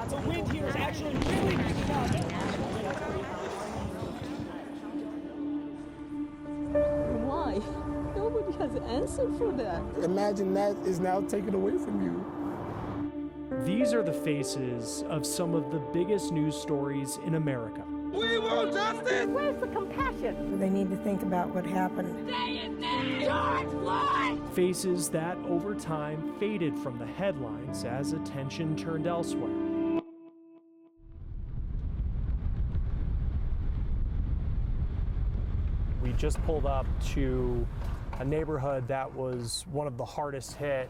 The wind here is actually really picking up. Why? Nobody has answered for that. Imagine that is now taken away from you. These are the faces of some of the biggest news stories in America. We want justice! Where's the compassion? They need to think about what happened. Day and night! George Floyd! Faces that over time faded from the headlines as attention turned elsewhere. We just pulled up to a neighborhood that was one of the hardest hit.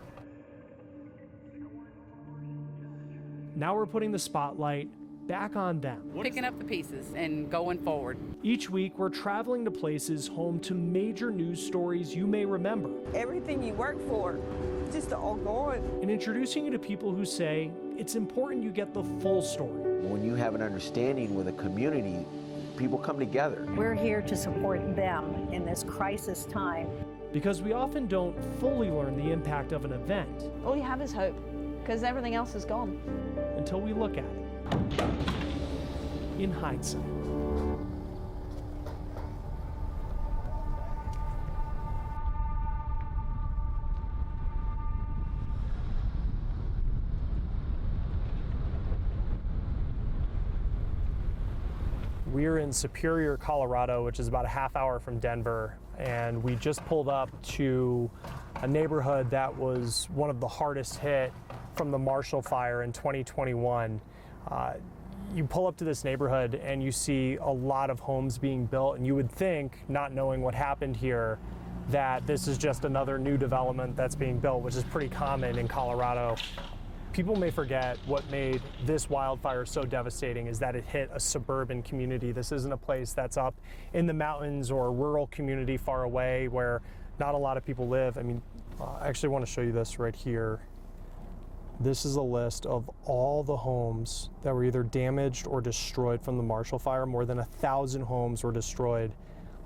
Now we're putting the spotlight back on them. Picking up the pieces and going forward. Each week, we're traveling to places home to major news stories you may remember. Everything you work for, just all gone. And introducing you to people who say it's important you get the full story. When you have an understanding with a community, people come together. We're here to support them in this crisis time. Because we often don't fully learn the impact of an event All you have is hope, because everything else is gone. until we look at it in hindsight. We're in Superior, Colorado, which is about a half hour from Denver, and we just pulled up to a neighborhood that was one of the hardest hit from the Marshall Fire in 2021. You pull up to this neighborhood and you see a lot of homes being built, and you would think, not knowing what happened here, that this is just another new development that's being built, which is pretty common in Colorado. People may forget what made this wildfire so devastating is that it hit a suburban community. This isn't a place that's up in the mountains or a rural community far away where not a lot of people live. I mean, I actually want to show you this right here. This is a list of all the homes that were either damaged or destroyed from the Marshall Fire. More than 1,000 homes were destroyed.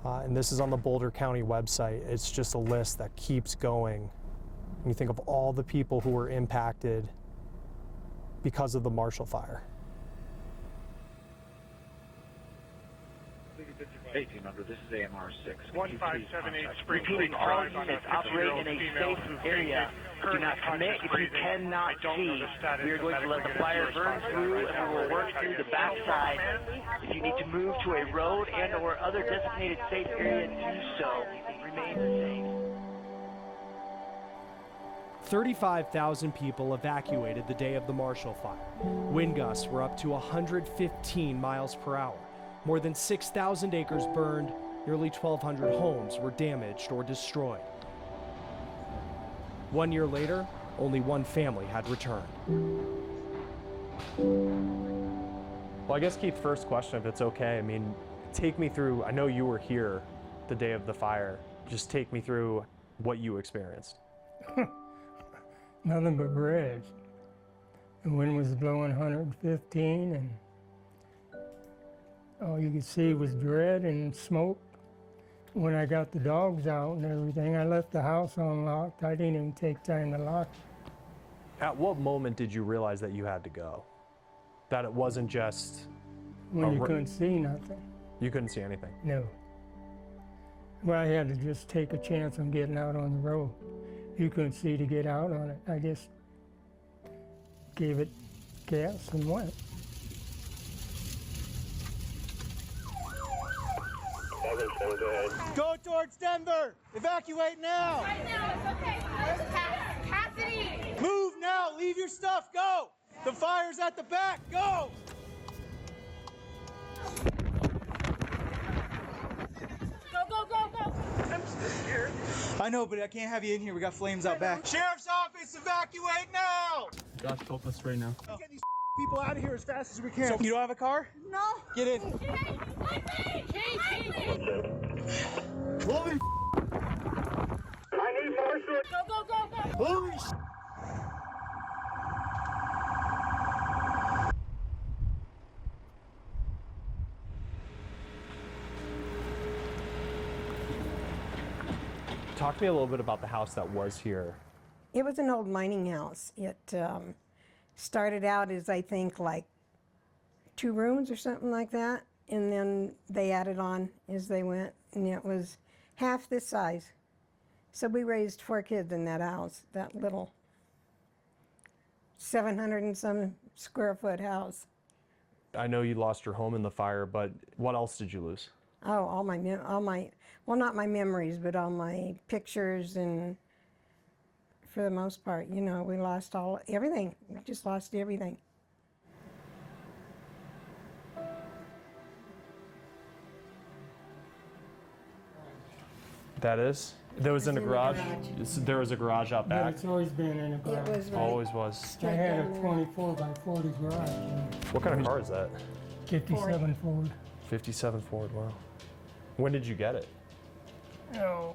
And this is on the Boulder County website. It's just a list that keeps going. When you think of all the people who were impacted because of the Marshall Fire. 1800, this is AMR 6. 1578 Spring Repeating, Creek all Drive on a units operate 50-year-old in a female safe who area. Do not commit if you cannot see. We are going to let the fire burn through, and we will work through the backside. If you need to move to a road and or other designated safe area, do so. Remain safe. 35,000 people evacuated the day of the Marshall Fire. Wind gusts were up to 115 miles per hour. More than 6,000 acres burned, nearly 1,200 homes were damaged or destroyed. 1 year later, only one family had returned. Well, I guess, Keith, first question, if it's okay. I mean, take me through, I know you were here the day of the fire. Just take me through what you experienced. Nothing but bridge. The wind was blowing 115, and all you could see was dread and smoke. When I got the dogs out and everything, I left the house unlocked. I didn't even take time to lock it. At what moment did you realize that you had to go? That it wasn't just... When you couldn't see nothing. You couldn't see anything? No. Well, I had to just take a chance on getting out on the road. You couldn't see to get out on it. I just gave it gas and went. Go towards Denver! Evacuate now! Right now, it's okay. There's capacity! Move now! Leave your stuff! Go! The fire's at the back! Go! Go! I'm still scared. I know, but I can't have you in here. We got flames out back. Sheriff's office, evacuate now! Gosh, help us right now. Get these people out of here as fast as we can. So you don't have a car? No. Get in. Holy I need Marshall. Go! Holy Talk to me a little bit about the house that was here. It was an old mining house. It started out as, I think, like 2 rooms or something like that, and then they added on as they went, and it was half this size. So we raised 4 kids in that house, that little 700 and some square foot house. I know you lost your home in the fire, but what else did you lose? Oh, all my, well, not my memories, but all my pictures, and for the most part, you know, we lost everything. We just lost everything. That is? That was in a garage? There was a garage out But back? it's always been in a garage. It was right. Always was. I had a 24 by 40 garage. What kind of car is that? 57 Ford. 57 Ford, wow. When did you get it? Oh,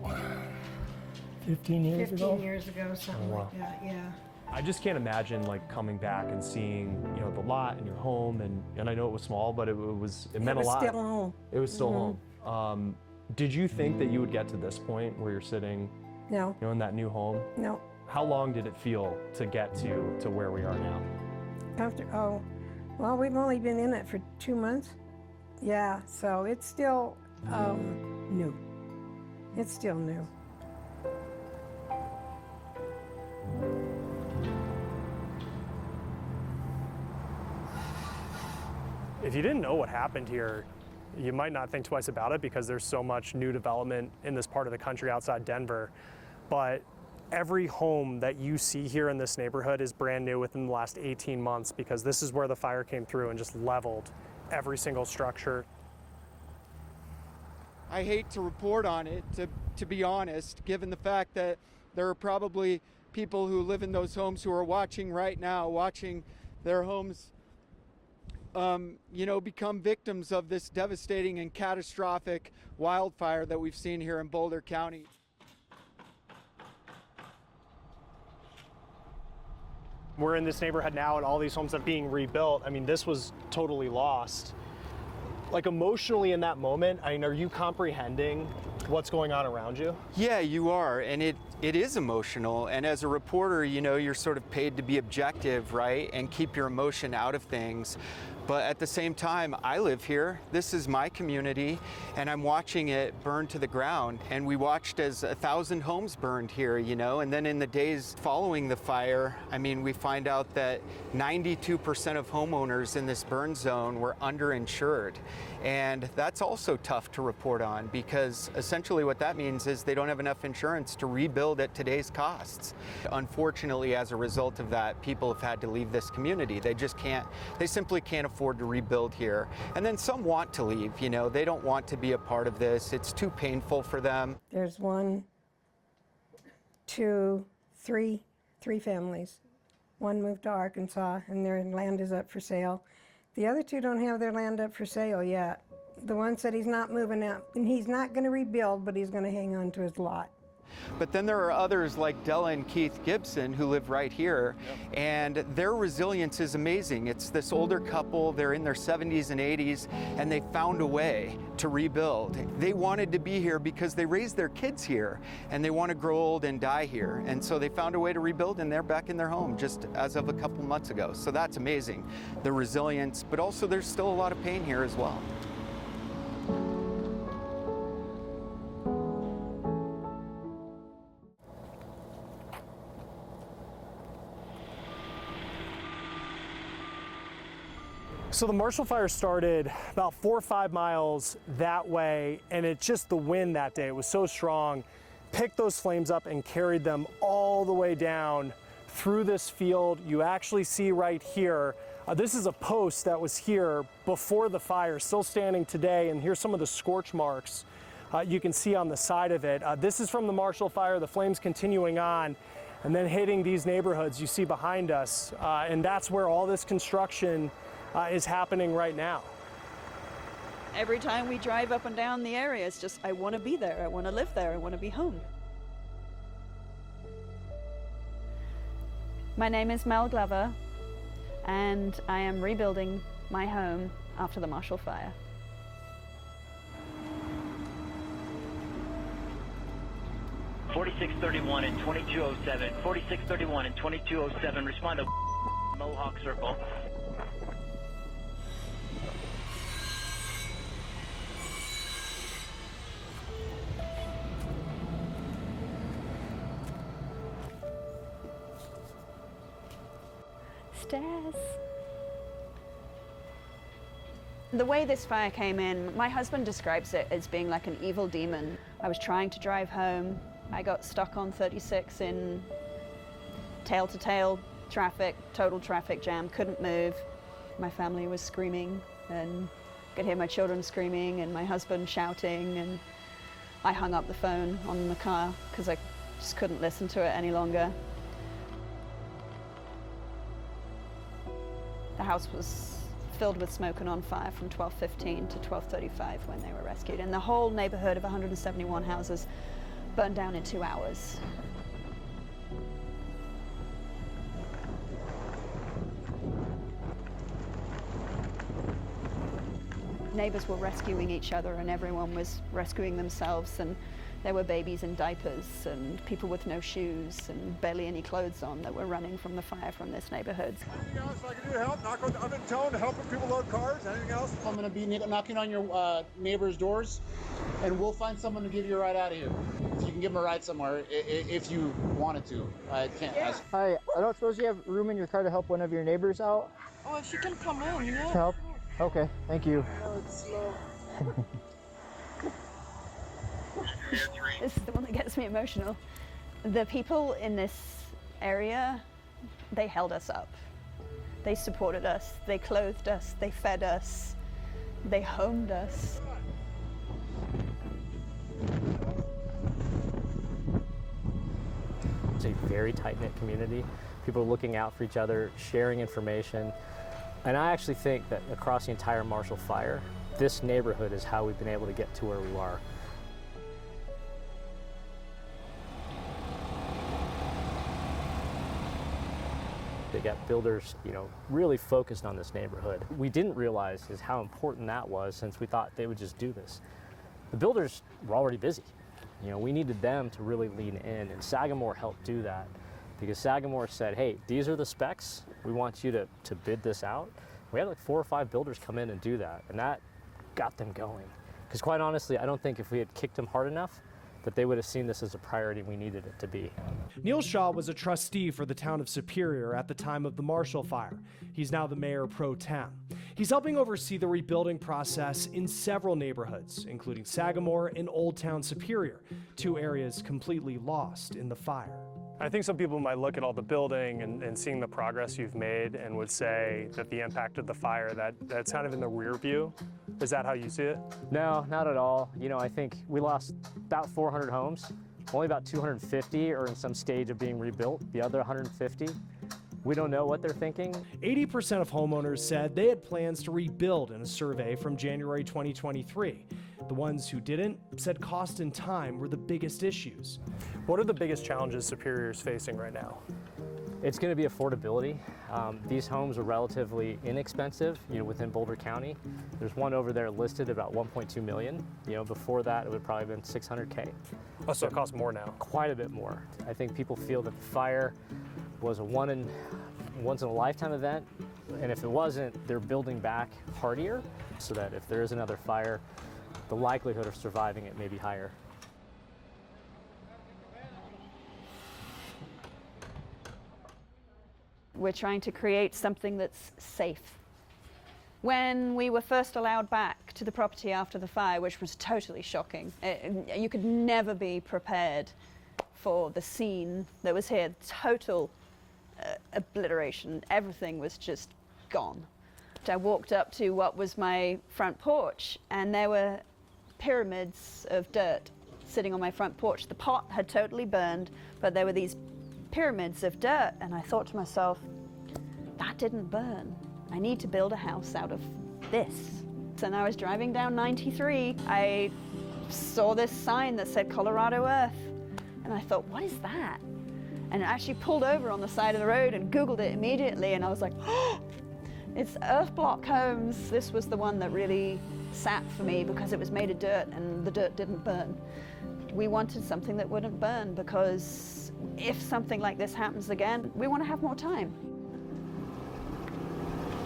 15 years ago. 15 years ago, something Oh, wow. like that, yeah. I just can't imagine like coming back and seeing, you know, the lot and your home, and I know it was small, but it meant a lot. It was still home. It was still home. Did you think that you would get to this point where you're sitting, No, you know, in that new home? no. How long did it feel to get to where we are now? Well, we've only been in it for 2 months. Yeah, so it's still new. It's still new. If you didn't know what happened here, you might not think twice about it because there's so much new development in this part of the country outside Denver. But every home that you see here in this neighborhood is brand new within the last 18 months because this is where the fire came through and just leveled every single structure. I hate to report on it, to be honest, given the fact that there are probably people who live in those homes who are watching right now, watching their homes you know, become victims of this devastating and catastrophic wildfire that we've seen here in Boulder County. We're in this neighborhood now and all these homes are being rebuilt. I mean, this was totally lost. Like emotionally in that moment, I mean, are you comprehending what's going on around you? Yeah, you are, and it is emotional, and as a reporter, you know, you're sort of paid to be objective, right, and keep your emotion out of things. But at the same time, I live here. This is my community, and I'm watching it burn to the ground. And we watched as 1,000 homes burned here, you know, and then in the days following the fire, I mean, we find out that 92% of homeowners in this burn zone were underinsured. And that's also tough to report on because essentially what that means is they don't have enough insurance to rebuild at today's costs. Unfortunately, as a result of that, people have had to leave this community. They simply can't afford to rebuild here. And then some want to leave, you know, they don't want to be a part of this. It's too painful for them. There's 1, 2, 3 families. One moved to Arkansas and their land is up for sale. The other 2 don't have their land up for sale yet. The one said he's not moving out and he's not going to rebuild, but he's going to hang on to his lot. But then there are others like Della and Keith Gibson who live right here, and their resilience is amazing. It's this older couple, they're in their 70s and 80s, and they found a way to rebuild. They wanted to be here because they raised their kids here, and they want to grow old and die here. And so they found a way to rebuild, and they're back in their home just as of a couple months ago. So that's amazing, the resilience, but also there's still a lot of pain here as well. So the Marshall Fire started about 4 or 5 miles that way, and it's just the wind that day, it was so strong, picked those flames up and carried them all the way down through this field. You actually see right here, this is a post that was here before the fire, still standing today, and here's some of the scorch marks you can see on the side of it. This is from the Marshall Fire, the flames continuing on, and then hitting these neighborhoods you see behind us, and that's where all this construction is happening right now. Every time we drive up and down the area, it's just, I want to be there, I want to live there, I want to be home. My name is Mel Glover, and I am rebuilding my home after the Marshall Fire. .4631 and 2207. 4631 and 2207. Respond to Mohawk Circle. Stairs. The way this fire came in, my husband describes it as being like an evil demon. I was trying to drive home. I got stuck on 36 in tail-to-tail traffic, total traffic jam, couldn't move. My family was screaming, and I could hear my children screaming and my husband shouting, and I hung up the phone on the car because I just couldn't listen to it any longer. The house was filled with smoke and on fire from 12:15 to 12:35 when they were rescued. And the whole neighborhood of 171 houses burned down in 2 hours. Neighbors were rescuing each other and everyone was rescuing themselves, and there were babies in diapers and people with no shoes and barely any clothes on that were running from the fire from this neighborhood. Anything else I can do to help? Knock on the tone, helping people load cars? Anything else? I'm going to be knocking on your neighbor's doors, and we'll find someone to give you a ride out of here. You can give them a ride somewhere if you wanted to. I can't ask. Hi, I don't suppose you have room in your car to help one of your neighbors out? Oh, if she can come in, yeah. Help? Okay, thank you. Oh, it's slow. This is the one that gets me emotional. The people in this area, they held us up. They supported us, they clothed us, they fed us, they homed us. It's a very tight-knit community. People are looking out for each other, sharing information. And I actually think that across the entire Marshall Fire, this neighborhood is how we've been able to get to where we are. They got builders, really focused on this neighborhood. We didn't realize is how important that was, since we thought they would just do this. The builders were already busy. We needed them to really lean in, and Sagamore helped do that, because Sagamore said, hey, these are the specs. We want you to bid this out. We had like 4 or 5 builders come in and do that, and that got them going. Because quite honestly, I don't think if we had kicked them hard enough, that they would have seen this as a priority we needed it to be. Neil Shaw was a trustee for the town of Superior at the time of the Marshall Fire. He's now the mayor pro tem. He's helping oversee the rebuilding process in several neighborhoods, including Sagamore and Old Town Superior, 2 areas completely lost in the fire. I think some people might look at all the building and seeing the progress you've made and would say that the impact of the fire, that's kind of in the rear view. Is that how you see it? No, not at all. I think we lost about 400 homes. Only about 250 are in some stage of being rebuilt. The other 150, we don't know what they're thinking. 80% of homeowners said they had plans to rebuild in a survey from January 2023. The ones who didn't said cost and time were the biggest issues. What are the biggest challenges Superior is facing right now? It's going to be affordability. These homes are relatively inexpensive, within Boulder County. There's one over there listed about $1.2 million. Before that, it would probably have been $600K. Oh, so it costs more now? Quite a bit more. I think people feel that the fire was a once in a lifetime event, and if it wasn't, they're building back hardier, so that if there is another fire, the likelihood of surviving it may be higher. We're trying to create something that's safe. When we were first allowed back to the property after the fire, which was totally shocking, you could never be prepared for the scene that was here. Total obliteration. Everything was just gone. I walked up to what was my front porch, and there were pyramids of dirt sitting on my front porch. The pot had totally burned, but there were these pyramids of dirt, and I thought to myself, that didn't burn. I need to build a house out of this. And I was driving down 93. I saw this sign that said Colorado Earth, and I thought, what is that? And I actually pulled over on the side of the road and Googled it immediately, and I was like, oh, it's earth block homes. This was the one that really sat for me because it was made of dirt and the dirt didn't burn. We wanted something that wouldn't burn, because if something like this happens again, we want to have more time.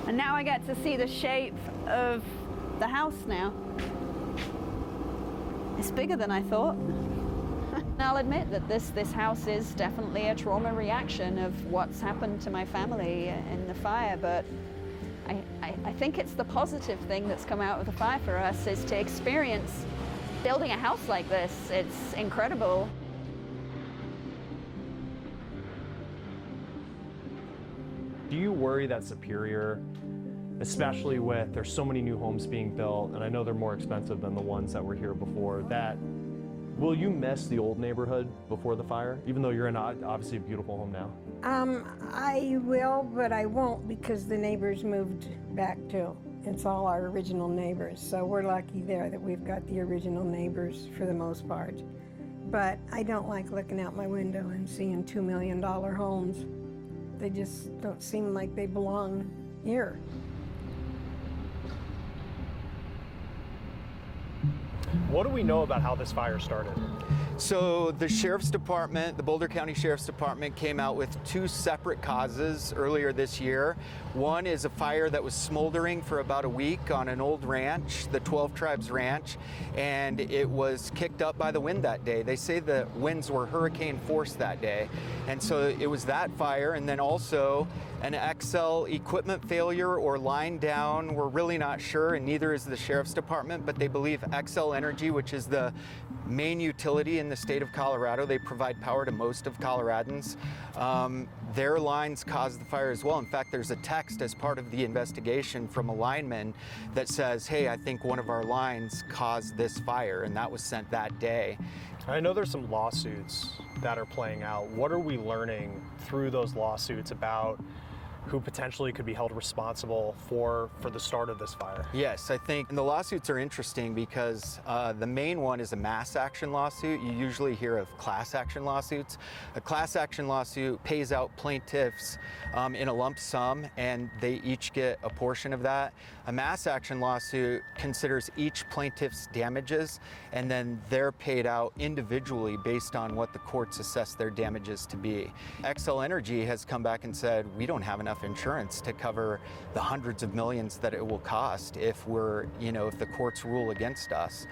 And now I get to see the shape of the house now. It's bigger than I thought. I'll admit that this house is definitely a trauma reaction of what's happened to my family in the fire, but I think it's the positive thing that's come out of the fire for us is to experience building a house like this. It's incredible. Do you worry that Superior, especially with there's so many new homes being built, and I know they're more expensive than the ones that were here before, that will you miss the old neighborhood before the fire, even though you're in obviously a beautiful home now? I will, but I won't because the neighbors moved back too. It's all our original neighbors, so we're lucky there that we've got the original neighbors for the most part. But I don't like looking out my window and seeing $2 million homes. They just don't seem like they belong here. What do we know about how this fire started? So the Sheriff's Department, the Boulder County Sheriff's Department came out with 2 separate causes earlier this year. One is a fire that was smoldering for about a week on an old ranch, the 12 Tribes Ranch, and it was kicked up by the wind that day. They say the winds were hurricane force that day. And so it was that fire, and then also an XL equipment failure or line down. We're really not sure, and neither is the Sheriff's Department, but they believe XL Energy, which is the main utility in the state of Colorado, they provide power to most of Coloradans. Their lines caused the fire as well. In fact, there's a text as part of the investigation from a lineman that says, hey, I think one of our lines caused this fire, and that was sent that day. I know there's some lawsuits that are playing out. What are we learning through those lawsuits about who potentially could be held responsible for the start of this fire? Yes, I think the lawsuits are interesting because the main one is a mass action lawsuit. You usually hear of class action lawsuits. A class action lawsuit pays out plaintiffs in a lump sum, and they each get a portion of that. A mass action lawsuit considers each plaintiff's damages, and then they're paid out individually based on what the courts assess their damages to be. XL Energy has come back and said, we don't have enough insurance to cover the hundreds of millions that it will cost if if the courts rule against us.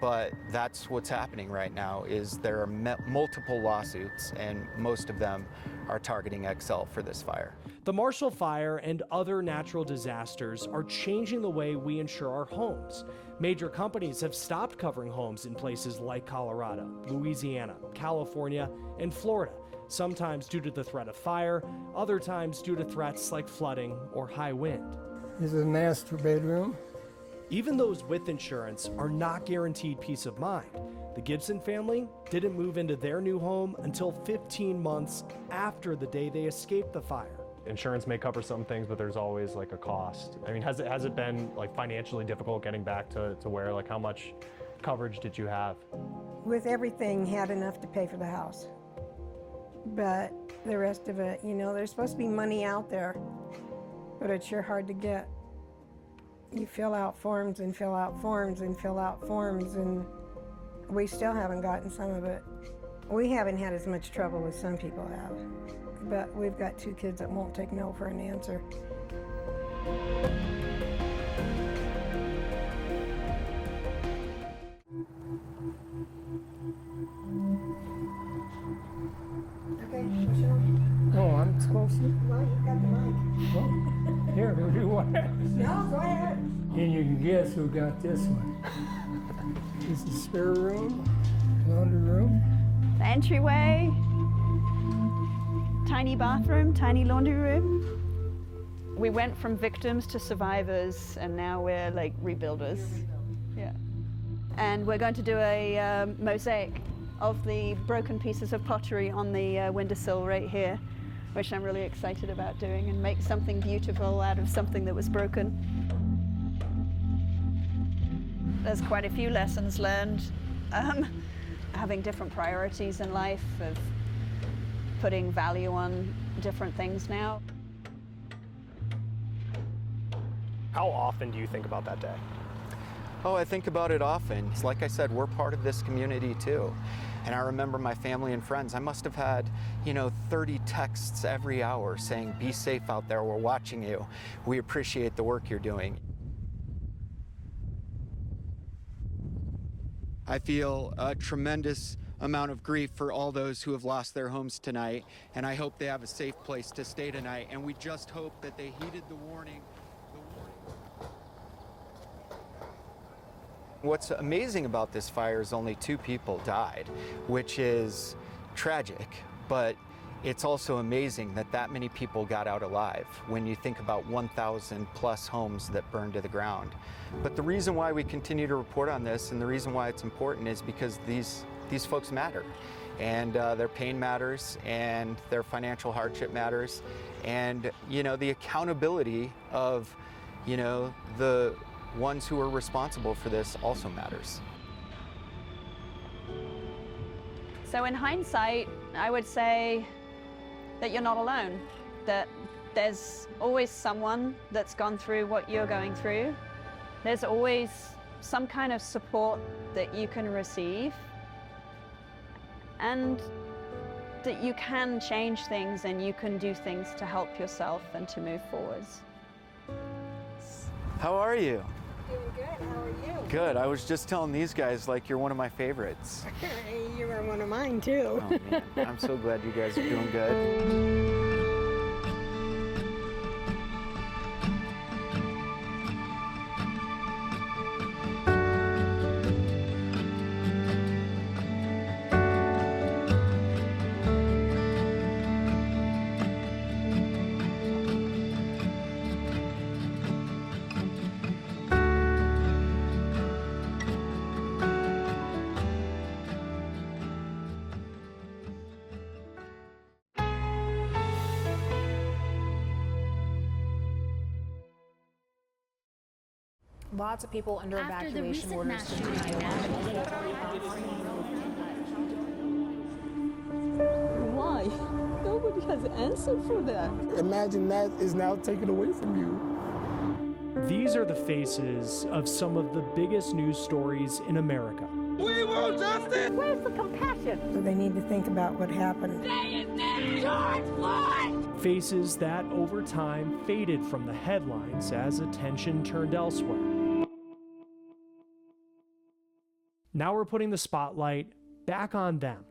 But that's what's happening right now is there are multiple lawsuits, and most of them are targeting XL for this fire. The Marshall Fire and other natural disasters are changing the way we insure our homes. Major companies have stopped covering homes in places like Colorado, Louisiana, California, and Florida, sometimes due to the threat of fire, other times due to threats like flooding or high wind. This is a master bedroom. Even those with insurance are not guaranteed peace of mind. The Gibson family didn't move into their new home until 15 months after the day they escaped the fire. Insurance may cover some things, but there's always like a cost. I mean, has it been like financially difficult getting back to where, like how much coverage did you have? With everything, had enough to pay for the house. But the rest of it, there's supposed to be money out there, but it's sure hard to get. You fill out forms and fill out forms and fill out forms, and we still haven't gotten some of it. We haven't had as much trouble as some people have, but we've got 2 kids that won't take no for an answer. Okay, Oh, I'm supposed to? well, you've got the mic. Well, here, who do what? No, go ahead. And you can guess who got this one. This is spare room, laundry room. The entryway, tiny bathroom, tiny laundry room. We went from victims to survivors, and now we're like rebuilders. Yeah. And we're going to do a mosaic of the broken pieces of pottery on the windowsill right here, which I'm really excited about doing, and make something beautiful out of something that was broken. There's quite a few lessons learned. Having different priorities in life, of putting value on different things now. How often do you think about that day? Oh, I think about it often. It's like I said, we're part of this community too. And I remember my family and friends, I must have had, 30 texts every hour saying, be safe out there, we're watching you. We appreciate the work you're doing. I feel a tremendous amount of grief for all those who have lost their homes tonight, and I hope they have a safe place to stay tonight, and we just hope that they heeded the warning. What's amazing about this fire is only 2 people died, which is tragic, but it's also amazing that that many people got out alive when you think about 1,000 plus homes that burned to the ground. But the reason why we continue to report on this and the reason why it's important is because these folks matter, and their pain matters, and their financial hardship matters, and the accountability of the ones who are responsible for this also matters. So in hindsight, I would say that you're not alone, that there's always someone that's gone through what you're going through. There's always some kind of support that you can receive, and that you can change things and you can do things to help yourself and to move forwards. How are you? Doing good. How are you? Good. I was just telling these guys like you're one of my favorites. You are one of mine too. Oh man, I'm so glad you guys are doing good. Lots of people under evacuation orders. Why? Nobody has an answer for that. Imagine that is now taken away from you. These are the faces of some of the biggest news stories in America. We want justice! Where's the compassion? So they need to think about what happened. Say his name! George Floyd! Faces that over time faded from the headlines as attention turned elsewhere. Now we're putting the spotlight back on them.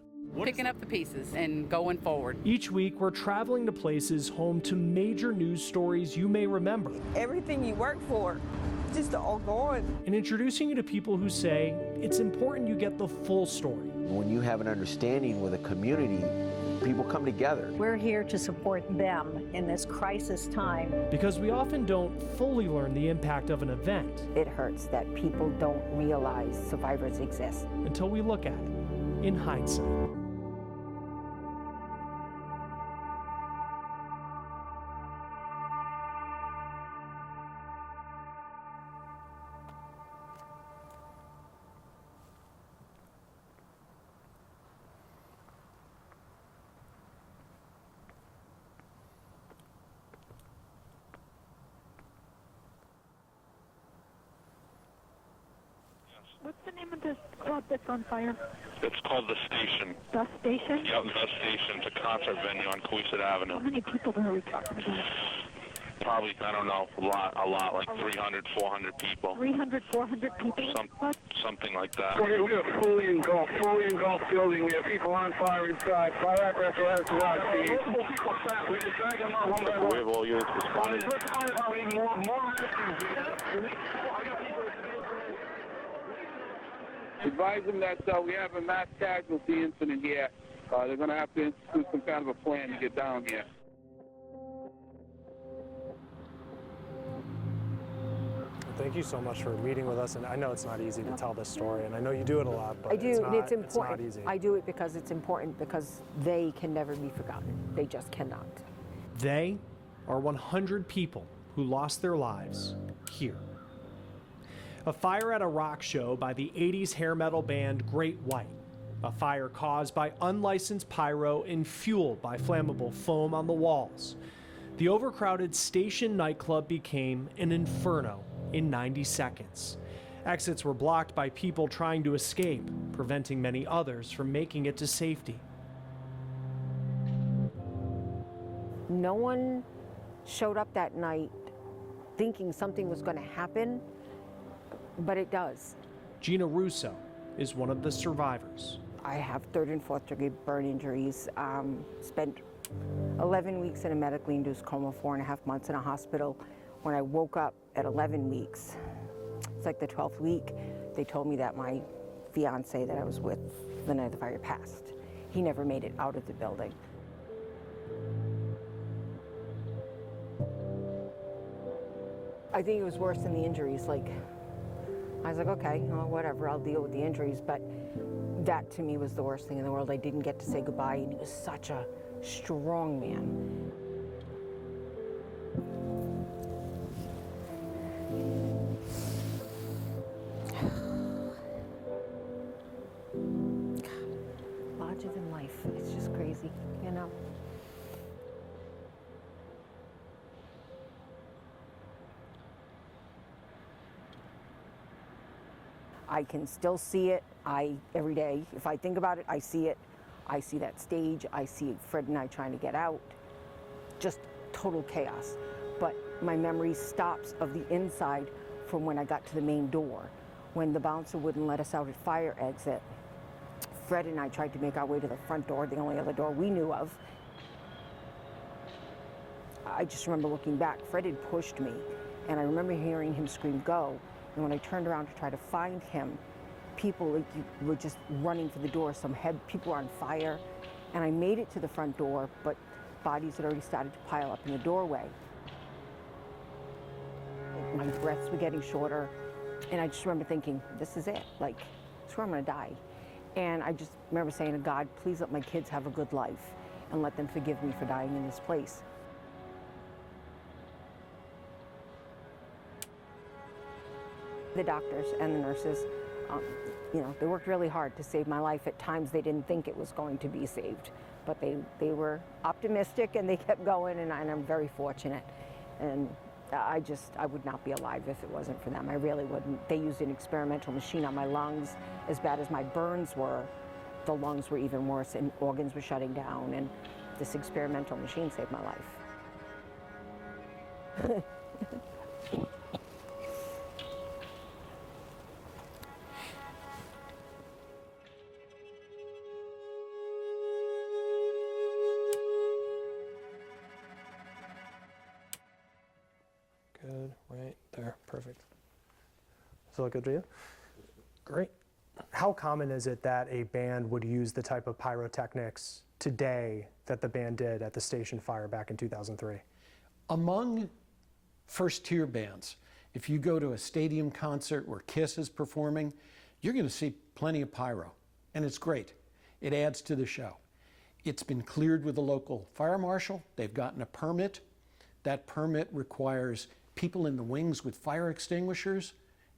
Picking up the pieces and going forward. Each week, we're traveling to places home to major news stories you may remember. Everything you work for, just all gone. And introducing you to people who say it's important you get the full story. When you have an understanding with a community, people come together. We're here to support them in this crisis time. Because we often don't fully learn the impact of an event. It hurts that people don't realize survivors exist. Until we look at it in hindsight. What's the name of this club that's on fire? It's called The Station. The Station? Yep, The Station. It's a concert venue on Queeset Avenue. How many people are we talking about? Probably, I don't know, a lot, like 300, 400 people. 300, 400 people? Something like that. We are fully engulfed building. We have people on fire inside. Fire apparatus is out, Steve. Multiple people trapped. We just dragged them out one by one. We have all units responding. We need more rescues. Advise them that we have a mass casualty incident here. They're going to have to institute some kind of a plan to get down here. Thank you so much for meeting with us, and I know it's not easy to tell this story, and I know you do it a lot, but I do, and it's important. It's not easy. I do it because it's important, because they can never be forgotten. They just cannot. They are 100 people who lost their lives here. A fire at a rock show by the 80s hair metal band Great White. A fire caused by unlicensed pyro and fueled by flammable foam on the walls. The overcrowded Station nightclub became an inferno in 90 seconds. Exits were blocked by people trying to escape, preventing many others from making it to safety. No one showed up that night thinking something was going to happen, but it does. Gina Russo is one of the survivors. I have 3rd and 4th degree burn injuries. Spent 11 weeks in a medically induced coma, 4.5 months in a hospital. When I woke up at 11 weeks, it's like the 12th week, they told me that my fiance that I was with the night of the fire passed. He never made it out of the building. I think it was worse than the injuries. Like, I was like, okay, well, whatever, I'll deal with the injuries, but that to me was the worst thing in the world. I didn't get to say goodbye, and he was such a strong man. Larger than life. It's just crazy, you know? I can still see it. Every day, if I think about it, I see it. I see that stage. I see Fred and I trying to get out. Just total chaos. But my memory stops of the inside from when I got to the main door. When the bouncer wouldn't let us out at fire exit, Fred and I tried to make our way to the front door, the only other door we knew of. I just remember looking back. Fred had pushed me, and I remember hearing him scream, "Go." And when I turned around to try to find him, people were just running for the door. People were on fire. And I made it to the front door, but bodies had already started to pile up in the doorway. My breaths were getting shorter. And I just remember thinking, this is it. Like, this is where I'm gonna die. And I just remember saying to God, please let my kids have a good life and let them forgive me for dying in this place. The doctors and the nurses, they worked really hard to save my life. At times they didn't think it was going to be saved, but they were optimistic and they kept going, and I'm very fortunate. And I would not be alive if it wasn't for them. I really wouldn't. They used an experimental machine on my lungs. As bad as my burns were, the lungs were even worse and organs were shutting down, and this experimental machine saved my life. Good, right there, perfect. Does it look good to you? Great. How common is it that a band would use the type of pyrotechnics today that the band did at the station fire back in 2003? Among first-tier bands, if you go to a stadium concert where KISS is performing, you're going to see plenty of pyro, and it's great. It adds to the show. It's been cleared with the local fire marshal. They've gotten a permit. That permit requires people in the wings with fire extinguishers.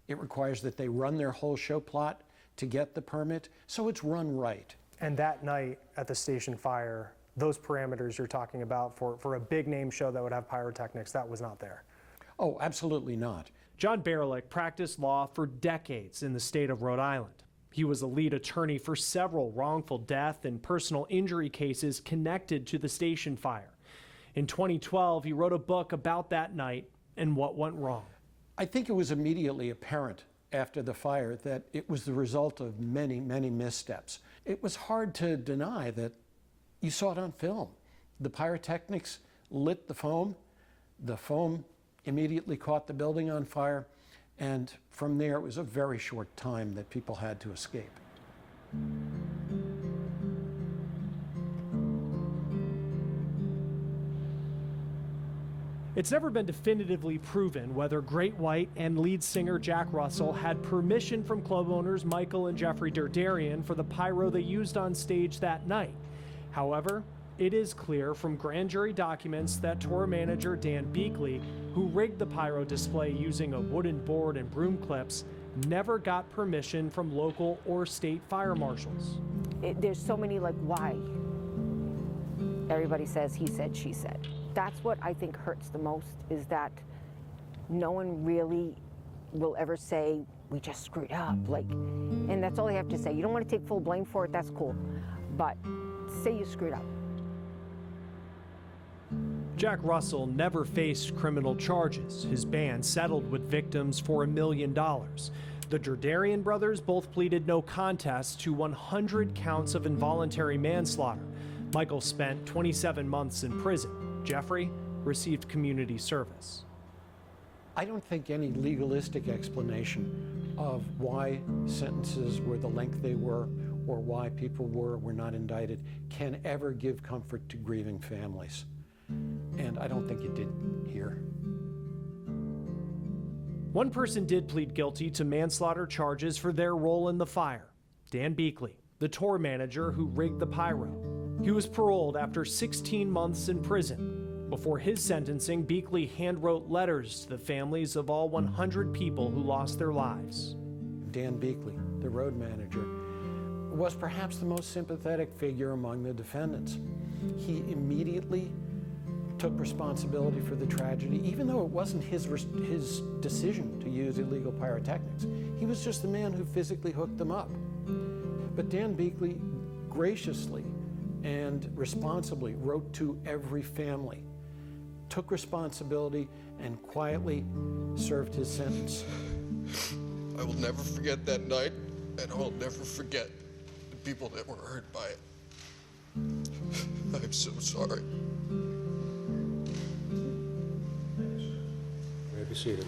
It requires that they run their whole show plot to get the permit, so it's run right. And that night at the station fire, those parameters you're talking about for a big name show that would have pyrotechnics, that was not there? Oh, absolutely not. John Barelick practiced law for decades in the state of Rhode Island. He was a lead attorney for several wrongful death and personal injury cases connected to the station fire. In 2012, he wrote a book about that night and what went wrong. I think it was immediately apparent after the fire that it was the result of many, many missteps. It was hard to deny that you saw it on film. The pyrotechnics lit the foam immediately caught the building on fire, and from there it was a very short time that people had to escape. It's never been definitively proven whether Great White and lead singer Jack Russell had permission from club owners Michael and Jeffrey Derderian for the pyro they used on stage that night. However, it is clear from grand jury documents that tour manager Dan Beakley, who rigged the pyro display using a wooden board and broom clips, never got permission from local or state fire marshals. There's so many why? Everybody says he said, she said. That's what I think hurts the most, is that no one really will ever say we just screwed up, like, and that's all they have to say. You don't want to take full blame for it, that's cool, but say you screwed up. Jack Russell never faced criminal charges. His band settled with victims for $1 million. The Derderian brothers both pleaded no contest to 100 counts of involuntary manslaughter. Michael spent 27 months in prison. Jeffrey received community service. I don't think any legalistic explanation of why sentences were the length they were or why people were not indicted can ever give comfort to grieving families. And I don't think it did here. One person did plead guilty to manslaughter charges for their role in the fire. Dan Beakley, the tour manager who rigged the pyro. He was paroled after 16 months in prison. Before his sentencing, Beakley handwrote letters to the families of all 100 people who lost their lives. Dan Beakley, the road manager, was perhaps the most sympathetic figure among the defendants. He immediately took responsibility for the tragedy, even though it wasn't his decision to use illegal pyrotechnics. He was just the man who physically hooked them up. But Dan Beakley graciously and responsibly wrote to every family, took responsibility, and quietly served his sentence. I will never forget that night, and I will never forget the people that were hurt by it. I'm so sorry. Be seated.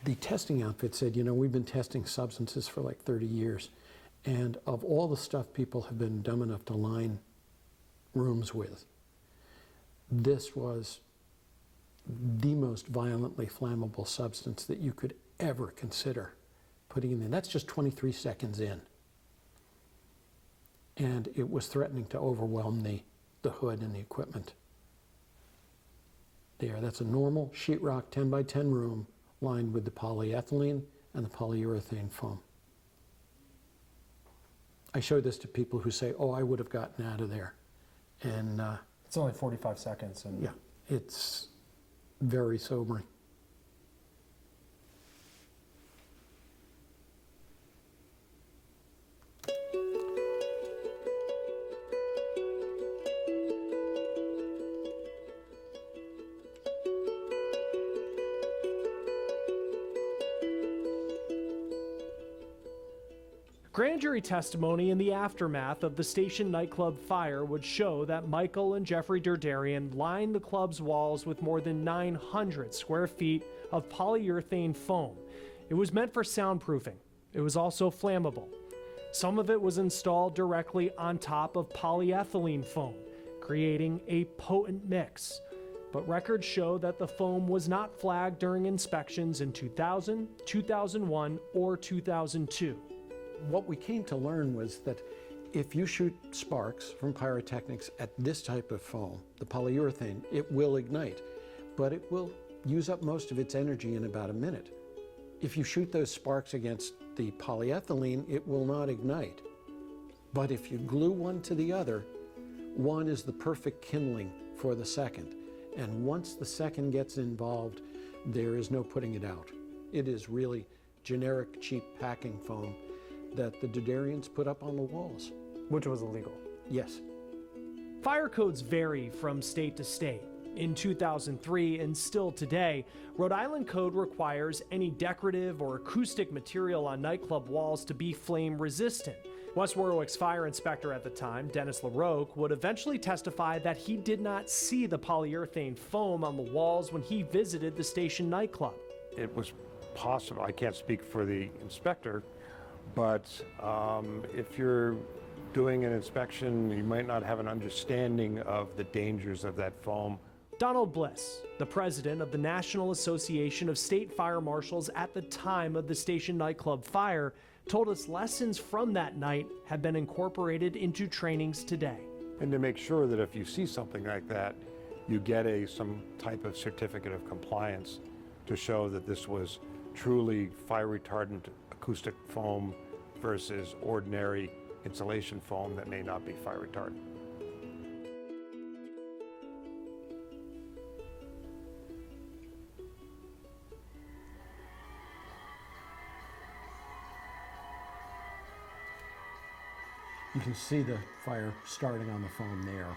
The testing outfit said, you know, we've been testing substances for like 30 years, and of all the stuff people have been dumb enough to line rooms with, this was the most violently flammable substance that you could ever consider putting in there. That's just 23 seconds in. And it was threatening to overwhelm the hood and the equipment. There, that's a normal sheetrock 10 by 10 room lined with the polyethylene and the polyurethane foam. I show this to people who say, oh, I would have gotten out of there. And it's only 45 seconds. And yeah, it's very sobering. Grand jury testimony in the aftermath of the station nightclub fire would show that Michael and Jeffrey Derderian lined the club's walls with more than 900 square feet of polyurethane foam. It was meant for soundproofing. It was also flammable. Some of it was installed directly on top of polyethylene foam, creating a potent mix. But records show that the foam was not flagged during inspections in 2000, 2001, or 2002. What we came to learn was that if you shoot sparks from pyrotechnics at this type of foam, the polyurethane, it will ignite, but it will use up most of its energy in about a minute. If you shoot those sparks against the polyethylene, it will not ignite. But if you glue one to the other, one is the perfect kindling for the second. And once the second gets involved, there is no putting it out. It is really generic, cheap packing foam that the Derderians put up on the walls. Which was illegal? Yes. Fire codes vary from state to state. In 2003 and still today, Rhode Island code requires any decorative or acoustic material on nightclub walls to be flame resistant. West Warwick's fire inspector at the time, Dennis LaRoque, would eventually testify that he did not see the polyurethane foam on the walls when he visited the station nightclub. It was possible, I can't speak for the inspector, but if you're doing an inspection, you might not have an understanding of the dangers of that foam. Donald Bliss, the president of the National Association of State Fire Marshals at the time of the station nightclub fire, told us lessons from that night have been incorporated into trainings today. And to make sure that if you see something like that, you get some type of certificate of compliance to show that this was truly fire retardant acoustic foam versus ordinary insulation foam that may not be fire retardant. You can see the fire starting on the foam there.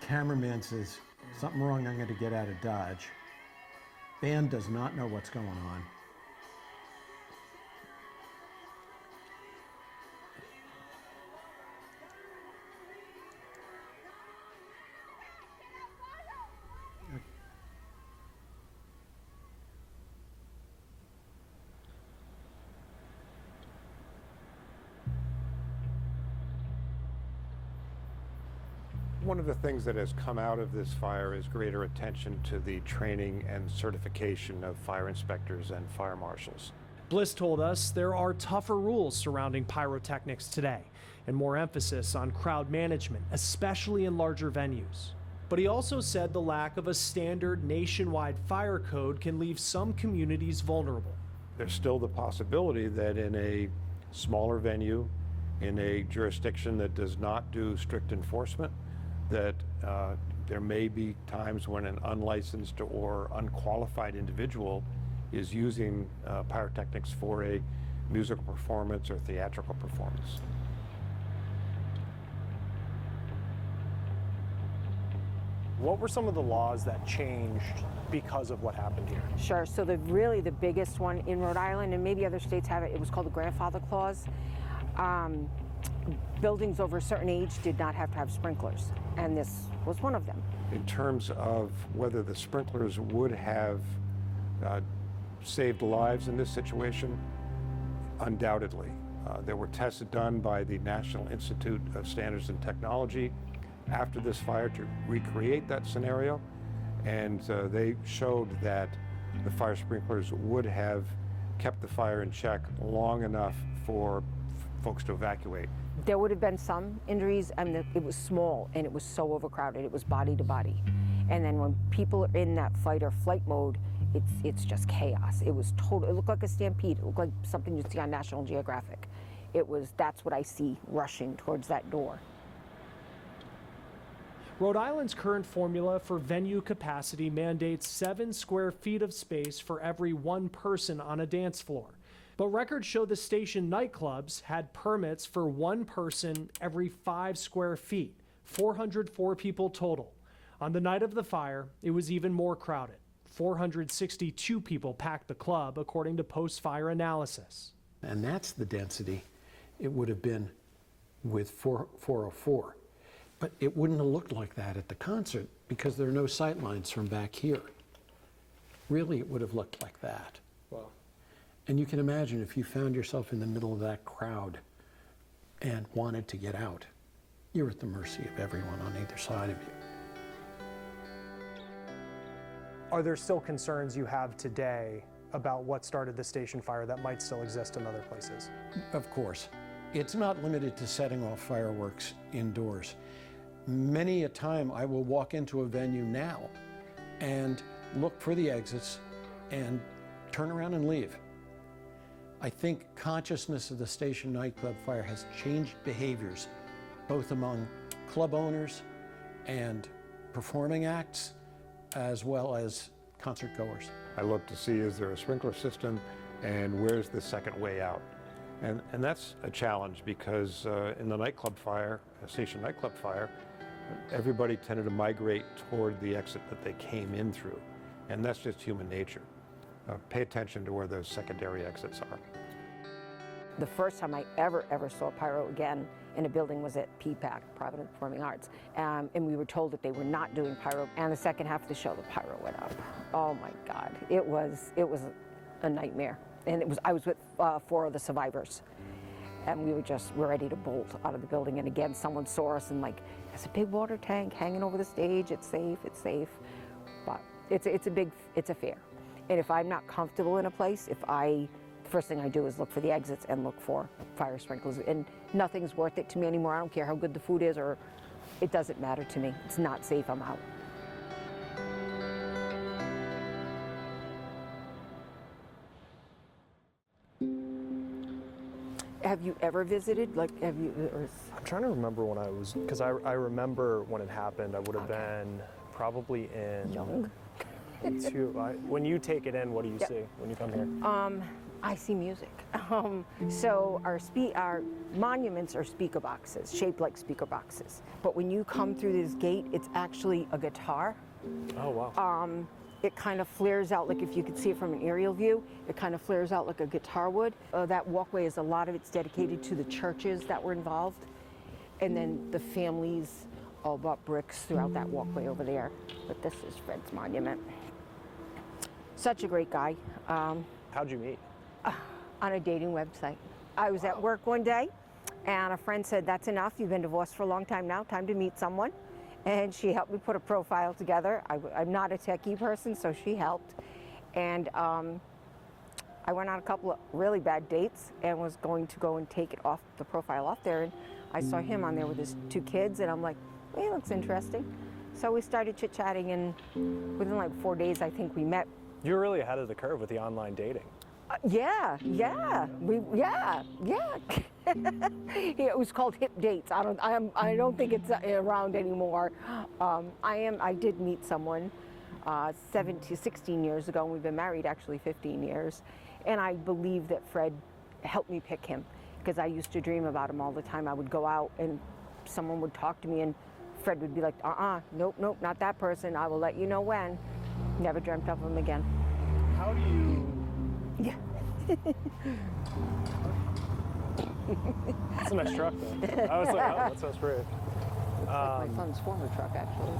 Cameraman says, something wrong, I'm going to get out of Dodge. Band does not know what's going on. One of the things that has come out of this fire is greater attention to the training and certification of fire inspectors and fire marshals. Bliss told us there are tougher rules surrounding pyrotechnics today and more emphasis on crowd management, especially in larger venues. But he also said the lack of a standard nationwide fire code can leave some communities vulnerable. There's still the possibility that in a smaller venue, in a jurisdiction that does not do strict enforcement, that there may be times when an unlicensed or unqualified individual is using pyrotechnics for a musical performance or theatrical performance. What were some of the laws that changed because of what happened here? Sure. So really the biggest one in Rhode Island, and maybe other states have it, it was called the grandfather clause. Buildings over a certain age did not have to have sprinklers, and this was one of them. In terms of whether the sprinklers would have saved lives in this situation, undoubtedly. There were tests done by the National Institute of Standards and Technology after this fire to recreate that scenario, and they showed that the fire sprinklers would have kept the fire in check long enough for folks to evacuate. There would have been some injuries, and it was small and it was so overcrowded. It was body to body. And then when people are in that fight or flight mode, it's just chaos. It was total, it looked like a stampede. It looked like something you'd see on National Geographic. That's what I see rushing towards that door. Rhode Island's current formula for venue capacity mandates 7 square feet of space for every one person on a dance floor. But records show the station nightclubs had permits for one person every 5 square feet, 404 people total. On the night of the fire, it was even more crowded. 462 people packed the club, according to post-fire analysis. And that's the density it would have been with 404. But it wouldn't have looked like that at the concert because there are no sight lines from back here. Really, it would have looked like that. Wow. And you can imagine if you found yourself in the middle of that crowd and wanted to get out, you're at the mercy of everyone on either side of you. Are there still concerns you have today about what started the station fire that might still exist in other places? Of course. It's not limited to setting off fireworks indoors. Many a time I will walk into a venue now and look for the exits and turn around and leave. I think consciousness of the station nightclub fire has changed behaviors, both among club owners and performing acts, as well as concert goers. I look to see, is there a sprinkler system and where's the second way out? And that's a challenge because in the nightclub fire, station nightclub fire, everybody tended to migrate toward the exit that they came in through. And that's just human nature. Pay attention to where those secondary exits are. The first time I ever saw pyro again in a building was at PPAC, Providence Performing Arts. And we were told that they were not doing pyro. And the second half of the show, the pyro went up. Oh my God, it was a nightmare. And I was with 4 of the survivors. And we were ready to bolt out of the building. And again, someone saw us and like, there's a big water tank hanging over the stage. It's safe, it's safe. But it's a fair. And if I'm not comfortable in a place, the first thing I do is look for the exits and look for fire sprinklers. And nothing's worth it to me anymore. I don't care how good the food is, or it doesn't matter to me. It's not safe, I'm out. Have you ever visited? Like, have you? I'm trying to remember when I was, because I remember when it happened. I would have been probably in. Young. When you take it in, what do you see when you come here? I see music. So our monuments are speaker boxes, shaped like speaker boxes. But when you come through this gate, it's actually a guitar. Oh, wow. It kind of flares out, like if you could see it from an aerial view, it kind of flares out like a guitar would. That walkway is, a lot of it's dedicated to the churches that were involved. And then the families all bought bricks throughout that walkway over there. But this is Fred's monument. Such a great guy. How'd you meet? On a dating website. I was at work one day and a friend said, that's enough, you've been divorced for a long time now, time to meet someone. And she helped me put a profile together. I'm not a techie person, so she helped. And I went on a couple of really bad dates and was going to go and take it off, the profile off there. And I saw him on there with his 2 kids and I'm like, well, he looks interesting. So we started chit-chatting and within like 4 days, I think we met. You're really ahead of the curve with the online dating. Yeah. It was called Hip Dates. I don't think it's around anymore. I did meet someone 16 years ago, and we've been married actually 15 years. And I believe that Fred helped me pick him because I used to dream about him all the time. I would go out and someone would talk to me and Fred would be like, nope, not that person. I will let you know when. Never dreamt of him again. How do you... Yeah. That's a nice truck, though. I was like, oh, that sounds great. It's like my son's former truck, actually.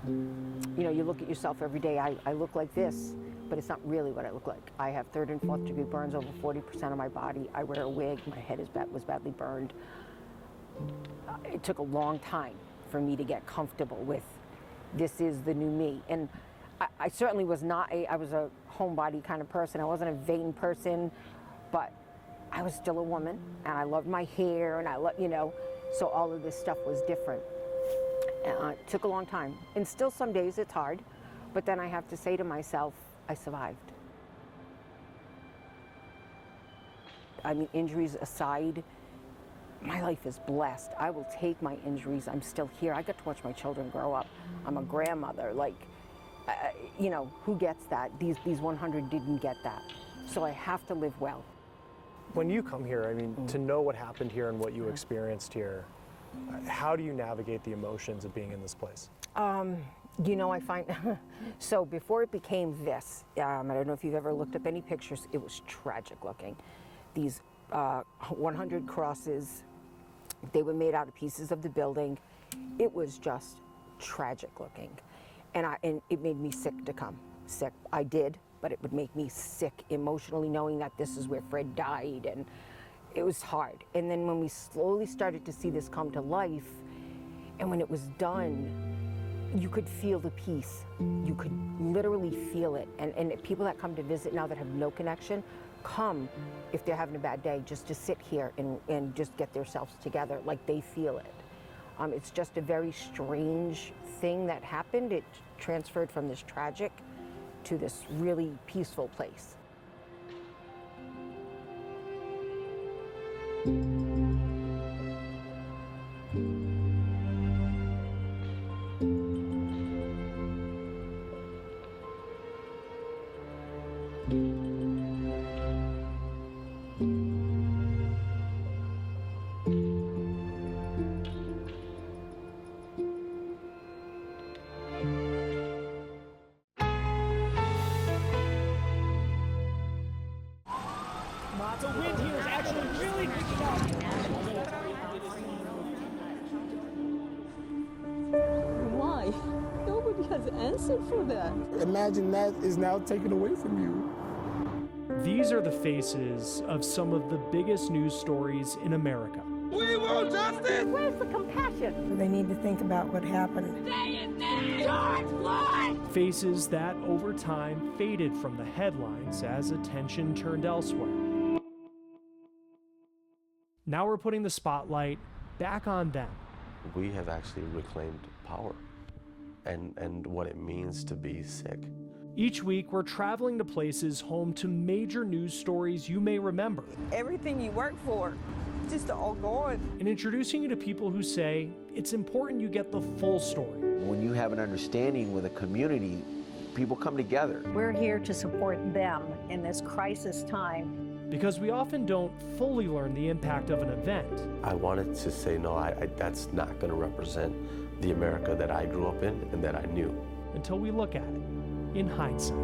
You know, you look at yourself every day. I look like this, but it's not really what I look like. I have 3rd and 4th degree burns over 40% of my body. I wear a wig. My head was badly burned. It took a long time for me to get comfortable with this is the new me. And I certainly was not I was a homebody kind of person. I wasn't a vain person, but I was still a woman and I loved my hair and so all of this stuff was different. It took a long time. And still some days it's hard, but then I have to say to myself, I survived. I mean, injuries aside, my life is blessed. I will take my injuries. I'm still here. I got to watch my children grow up. I'm a grandmother. Who gets that? These 100 didn't get that. So I have to live well. When you come here, I mean, to know what happened here and what you experienced here, how do you navigate the emotions of being in this place? I find, so before it became this, I don't know if you've ever looked up any pictures, it was tragic looking. These 100 crosses, they were made out of pieces of the building. It was just tragic looking. And it made me sick to come. Sick. I did, but it would make me sick emotionally knowing that this is where Fred died, and it was hard. And then when we slowly started to see this come to life, and when it was done, you could feel the peace. You could literally feel it. And people that come to visit now that have no connection, come if they're having a bad day just to sit here and just get themselves together like they feel it. It's just a very strange thing that happened. It transferred from this tragic to this really peaceful place. The wind here is actually really picking up. Why? Nobody has answered for that. Imagine that is now taken away from you. These are the faces of some of the biggest news stories in America. We want justice! Where's the compassion? They need to think about what happened. George Floyd! Faces that over time faded from the headlines as attention turned elsewhere. Now we're putting the spotlight back on them. We have actually reclaimed power and what it means to be sick. Each week, we're traveling to places home to major news stories you may remember. Everything you work for, just all gone. And introducing you to people who say it's important you get the full story. When you have an understanding with a community, people come together. We're here to support them in this crisis time. Because we often don't fully learn the impact of an event. I wanted to say, no, that's not going to represent the America that I grew up in and that I knew. Until we look at it in hindsight.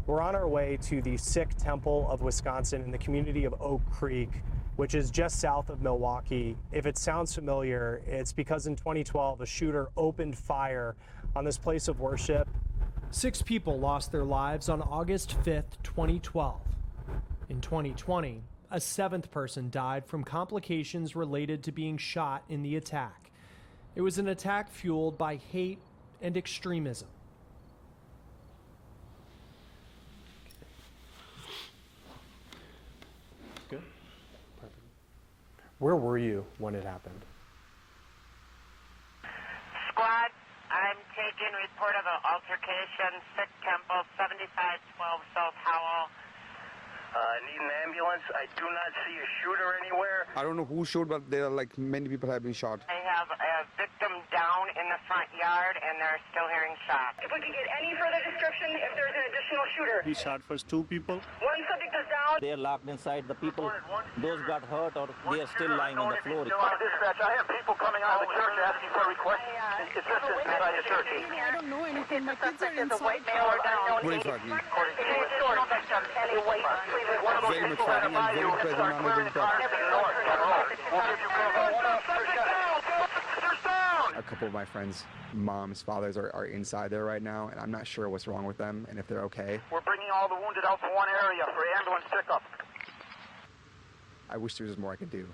We're on our way to the Sikh Temple of Wisconsin in the community of Oak Creek, which is just south of Milwaukee. If it sounds familiar, it's because in 2012, a shooter opened fire on this place of worship. 6 people lost their lives on August 5th, 2012. In 2020, a 7th person died from complications related to being shot in the attack. It was an attack fueled by hate and extremism. Good. Perfect. Where were you when it happened? Squad, I'm taking report of an altercation, Sikh Temple, 7512 South Howell. Need an ambulance. I do not see a shooter anywhere. I don't know who shot, but there are like many people have been shot. I have a victim down in the front yard, and they're still hearing shots. If we could get any further description, if there's an additional shooter. He shot first 2 people. One subject is down. They are locked inside. The people, those got hurt or they are still lying on the floor. Dispatch, I have people coming out of the church asking for a request. It's just inside the church. I don't know anything. My kids are inside. What inside me? Very much fighting and very present on the A couple of my friends' moms, fathers are inside there right now, and I'm not sure what's wrong with them and if they're okay. We're bringing all the wounded out from one area for ambulance pickup. I wish there was more I could do.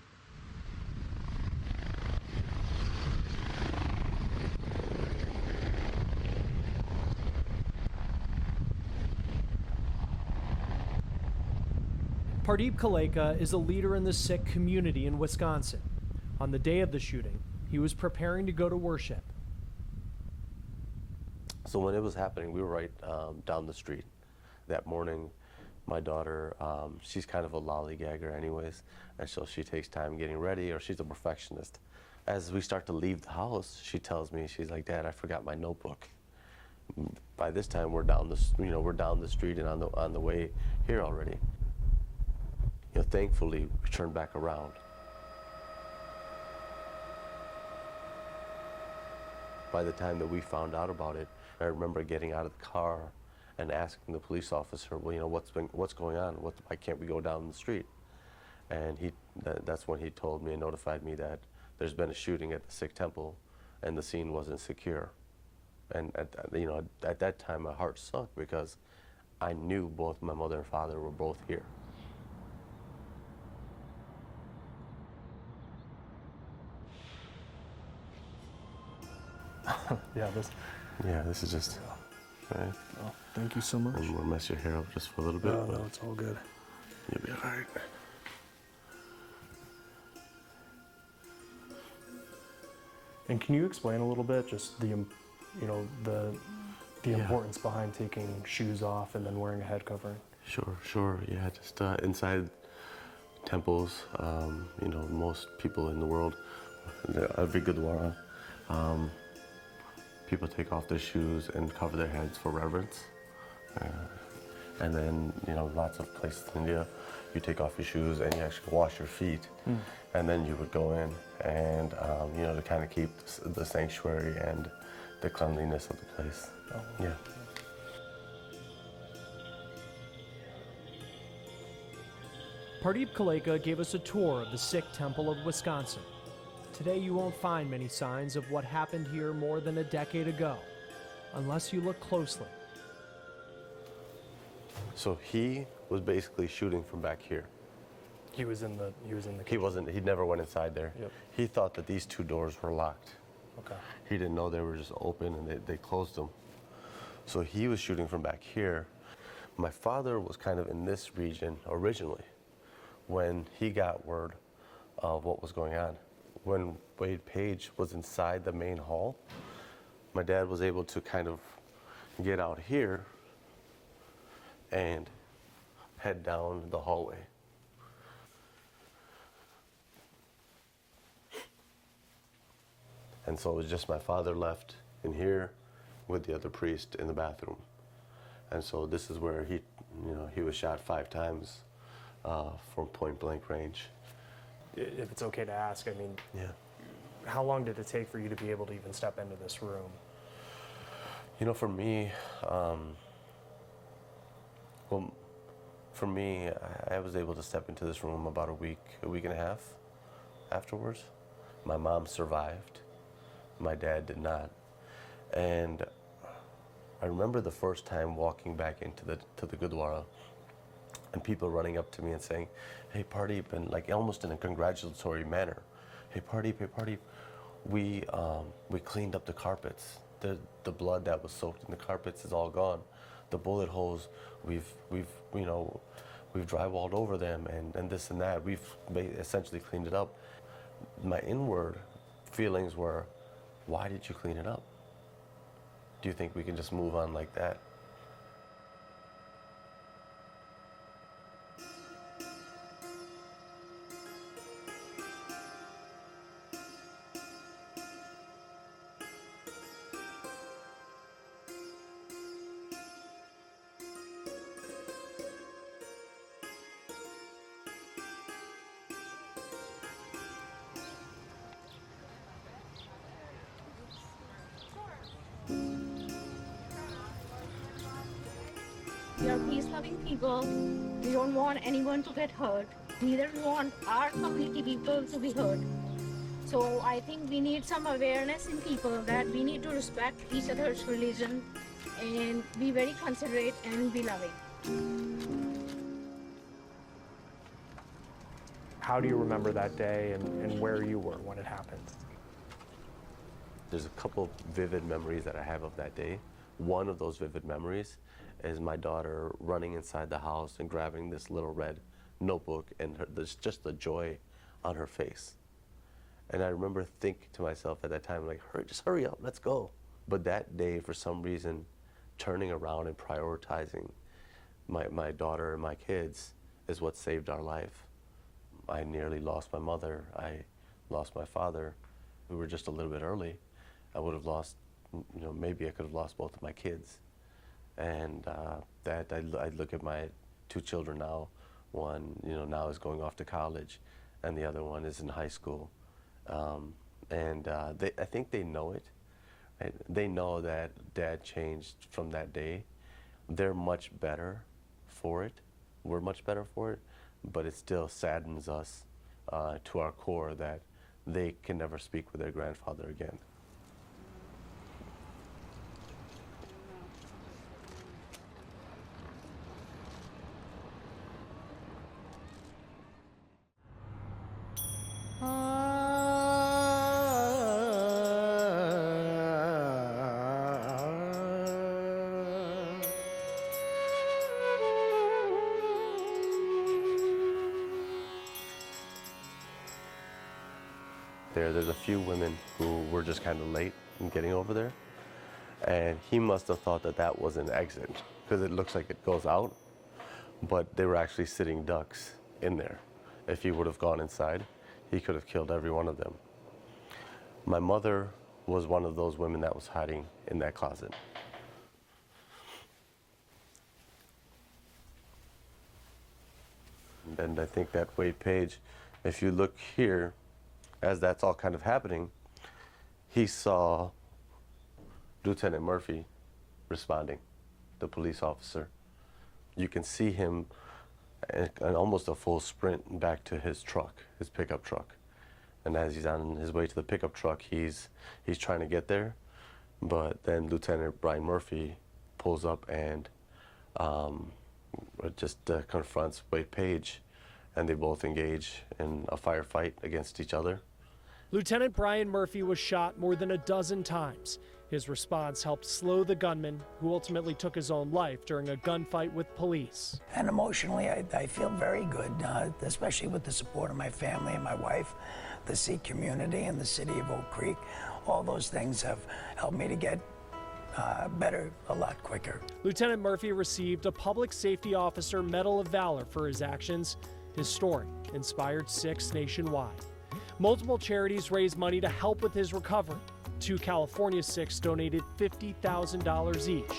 Pardeep Kaleka is a leader in the Sikh community in Wisconsin. On the day of the shooting, he was preparing to go to worship. So when it was happening, we were right down the street. That morning, my daughter, she's kind of a lollygagger anyways, and so she takes time getting ready, or she's a perfectionist. As we start to leave the house, she tells me, she's like, "Dad, I forgot my notebook." By this time, we're down the street and on the way here already. Thankfully, we turned back around. By the time that we found out about it, I remember getting out of the car and asking the police officer, well, what's going on? Why can't we go down the street? And that's when he told me and notified me that there's been a shooting at the Sikh Temple, and the scene wasn't secure. And at that time, my heart sunk because I knew both my mother and father were both here. This is just. Right. Oh, thank you so much. I'm gonna mess your hair up just for a little bit. No, it's all good. You'll be all right. And can you explain a little bit just the importance behind taking shoes off and then wearing a head covering? Sure. Yeah, just inside temples, most people in the world, every Gurdwara, people take off their shoes and cover their heads for reverence. And then, lots of places in India, you take off your shoes and you actually wash your feet. And then you would go in and, to kind of keep the sanctuary and the cleanliness of the place. Oh. Yeah. Pardeep Kaleka gave us a tour of the Sikh Temple of Wisconsin. Today you won't find many signs of what happened here more than a decade ago, unless you look closely. So he was basically shooting from back here. He was in the He never went inside there. Yep. He thought that these 2 doors were locked. Okay. He didn't know they were just open and they closed them. So he was shooting from back here. My father was kind of in this region originally when he got word of what was going on. When Wade Page was inside the main hall, my dad was able to kind of get out here and head down the hallway. And so it was just my father left in here with the other priest in the bathroom. And so this is where he was shot 5 times from point blank range. If it's okay to ask, I mean, yeah. How long did it take for you to be able to even step into this room? You know, for me, I was able to step into this room about a week and a half afterwards. My mom survived. My dad did not. And I remember the first time walking back into the Gurdwara and people running up to me and saying, "Hey, Pardeep," and like almost in a congratulatory manner. "Hey, Pardeep, hey, Pardeep, we cleaned up the carpets. The blood that was soaked in the carpets is all gone. The bullet holes, we've drywalled over them and this and that. We've essentially cleaned it up." My inward feelings were, why did you clean it up? Do you think we can just move on like that? We are peace-loving people. We don't want anyone to get hurt. Neither we want our community people to be hurt. So I think we need some awareness in people that we need to respect each other's religion and be very considerate and be loving. How do you remember that day and where you were when it happened? There's a couple vivid memories that I have of that day. One of those vivid memories is my daughter running inside the house and grabbing this little red notebook, and there's just the joy on her face. And I remember thinking to myself at that time, like, just hurry up, let's go. But that day, for some reason, turning around and prioritizing my daughter and my kids is what saved our life. I nearly lost my mother. I lost my father. We were just a little bit early. I would have lost, maybe I could have lost both of my kids. And I look at my 2 children now. One, now is going off to college, and the other one is in high school. I think they know it. Right? They know that Dad changed from that day. They're much better for it. We're much better for it, but it still saddens us to our core that they can never speak with their grandfather again. There's a few women who were just kind of late in getting over there, and he must have thought that was an exit because it looks like it goes out, but they were actually sitting ducks in there. If he would have gone inside, he could have killed every one of them. My mother was one of those women that was hiding in that closet. And I think that Wade Page, if you look here, as that's all kind of happening, he saw Lieutenant Murphy responding, the police officer. You can see him in almost a full sprint back to his truck, his pickup truck. And as he's on his way to the pickup truck, he's trying to get there, but then Lieutenant Brian Murphy pulls up and just confronts Wade Page, and they both engage in a firefight against each other. Lieutenant Brian Murphy was shot more than a dozen times. His response helped slow the gunman, who ultimately took his own life during a gunfight with police. And emotionally, I feel very good, especially with the support of my family and my wife, the Sikh community, and the city of Oak Creek. All those things have helped me to get better a lot quicker. Lieutenant Murphy received a Public Safety Officer Medal of Valor for his actions. His story inspired Sikhs nationwide. Multiple charities raised money to help with his recovery. 2 California Sikhs donated $50,000 each.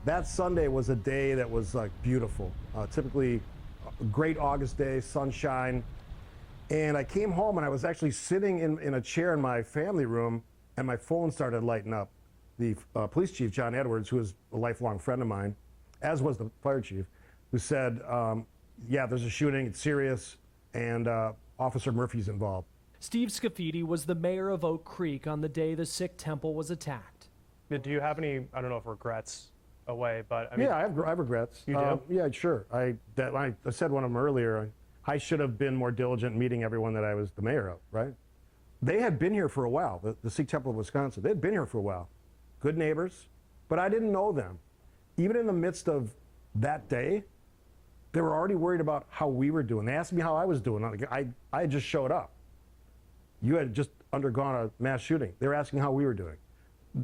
That Sunday was a day that was like beautiful. Typically a great August day, sunshine. And I came home and I was actually sitting in a chair in my family room and my phone started lighting up. The police chief, John Edwards, who is a lifelong friend of mine, as was the fire chief, who said, yeah, there's a shooting, it's serious, and Officer Murphy's involved. Steve Scafidi was the mayor of Oak Creek on the day the Sikh temple was attacked. Do you have any, I don't know if regrets away, but I mean. Yeah, I have regrets. You do? Yeah, sure. I said one of them earlier. I should have been more diligent in meeting everyone that I was the mayor of, right? They had been here for a while, the Sikh temple of Wisconsin. They had been here for a while. Good neighbors, but I didn't know them. Even in the midst of that day, they were already worried about how we were doing. They asked me how I was doing. I just showed up. You had just undergone a mass shooting. They were asking how we were doing.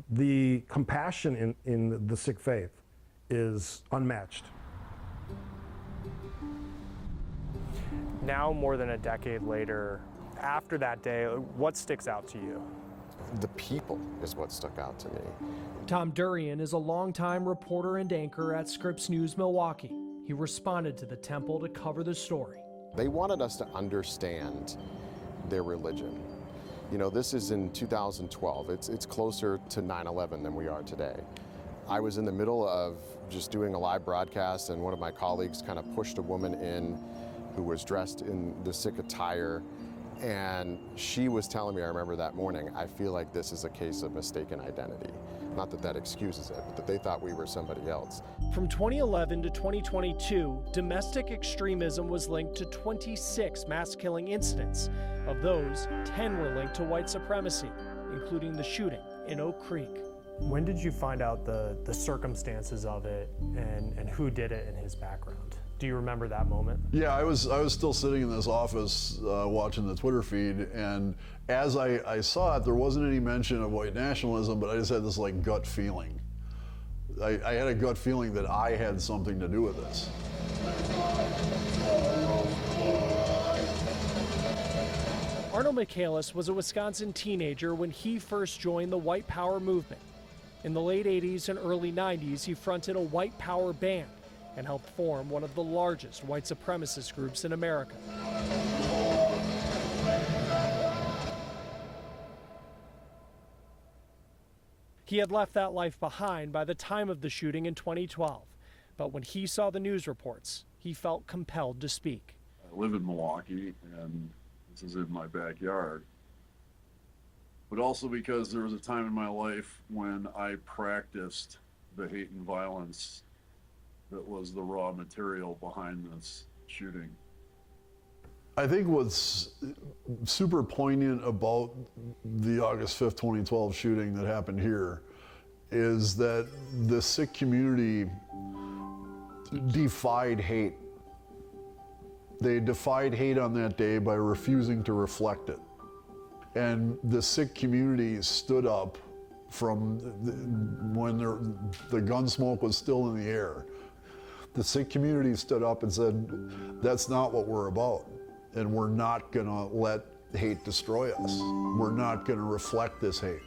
The compassion in the Sikh faith is unmatched. Now, more than a decade later, after that day, what sticks out to you? The people is what stuck out to me. Tom Durian is a longtime reporter and anchor at Scripps News Milwaukee. He responded to the temple to cover the story. They wanted us to understand their religion. You know, this is in 2012. It's closer to 9/11 than we are today. I was in the middle of just doing a live broadcast, and one of my colleagues kind of pushed a woman in who was dressed in the Sikh attire. And she was telling me, I remember that morning, I feel like this is a case of mistaken identity. Not that that excuses it, but that they thought we were somebody else. From 2011 to 2022, domestic extremism was linked to 26 mass killing incidents. Of those, 10 were linked to white supremacy, including the shooting in Oak Creek. When did you find out the circumstances of it and who did it and his background? Do you remember that moment? Yeah, I was still sitting in this office watching the Twitter feed, and as I saw it, there wasn't any mention of white nationalism, but I just had this like gut feeling. I had a gut feeling that I had something to do with this. Arnold Michaelis was a Wisconsin teenager when he first joined the White Power movement. In the late 80s and early 90s, he fronted a White Power band and helped form one of the largest white supremacist groups in America. He had left that life behind by the time of the shooting in 2012, but when he saw the news reports, he felt compelled to speak. I live in Milwaukee, and this is in my backyard, but also because there was a time in my life when I practiced the hate and violence that was the raw material behind this shooting. I think what's super poignant about the August 5th, 2012 shooting that happened here is that the Sikh community defied hate. They defied hate on that day by refusing to reflect it. And the Sikh community stood up from when the gun smoke was still in the air. The Sikh community stood up and said, that's not what we're about. And we're not gonna let hate destroy us. We're not gonna reflect this hate.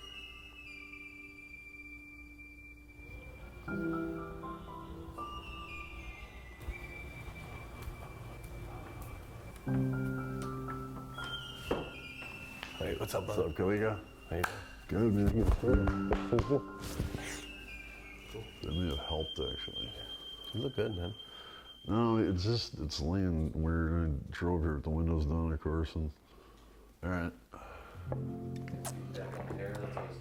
Hey, what's up, brother? What's up, can we go? Hey. Good, man. That may have helped, actually. You look good, man. No, it's laying weird. I drove here with the windows down, of course, and all right. That hair, that sounds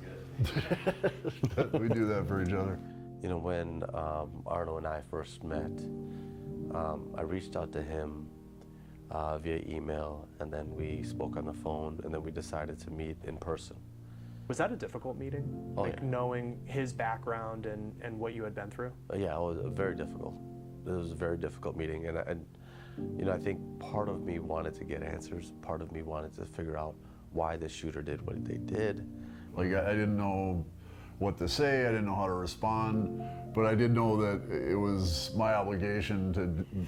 good. We do that for each other. You know, when Arno and I first met, I reached out to him via email, and then we spoke on the phone, and then we decided to meet in person. Was that a difficult meeting? Oh, like yeah. knowing his background and what you had been through? Yeah, it was very difficult. It was a very difficult meeting, and you know, I think part of me wanted to get answers. Part of me wanted to figure out why the shooter did what they did. Like, I didn't know what to say, I didn't know how to respond, but I did know that it was my obligation to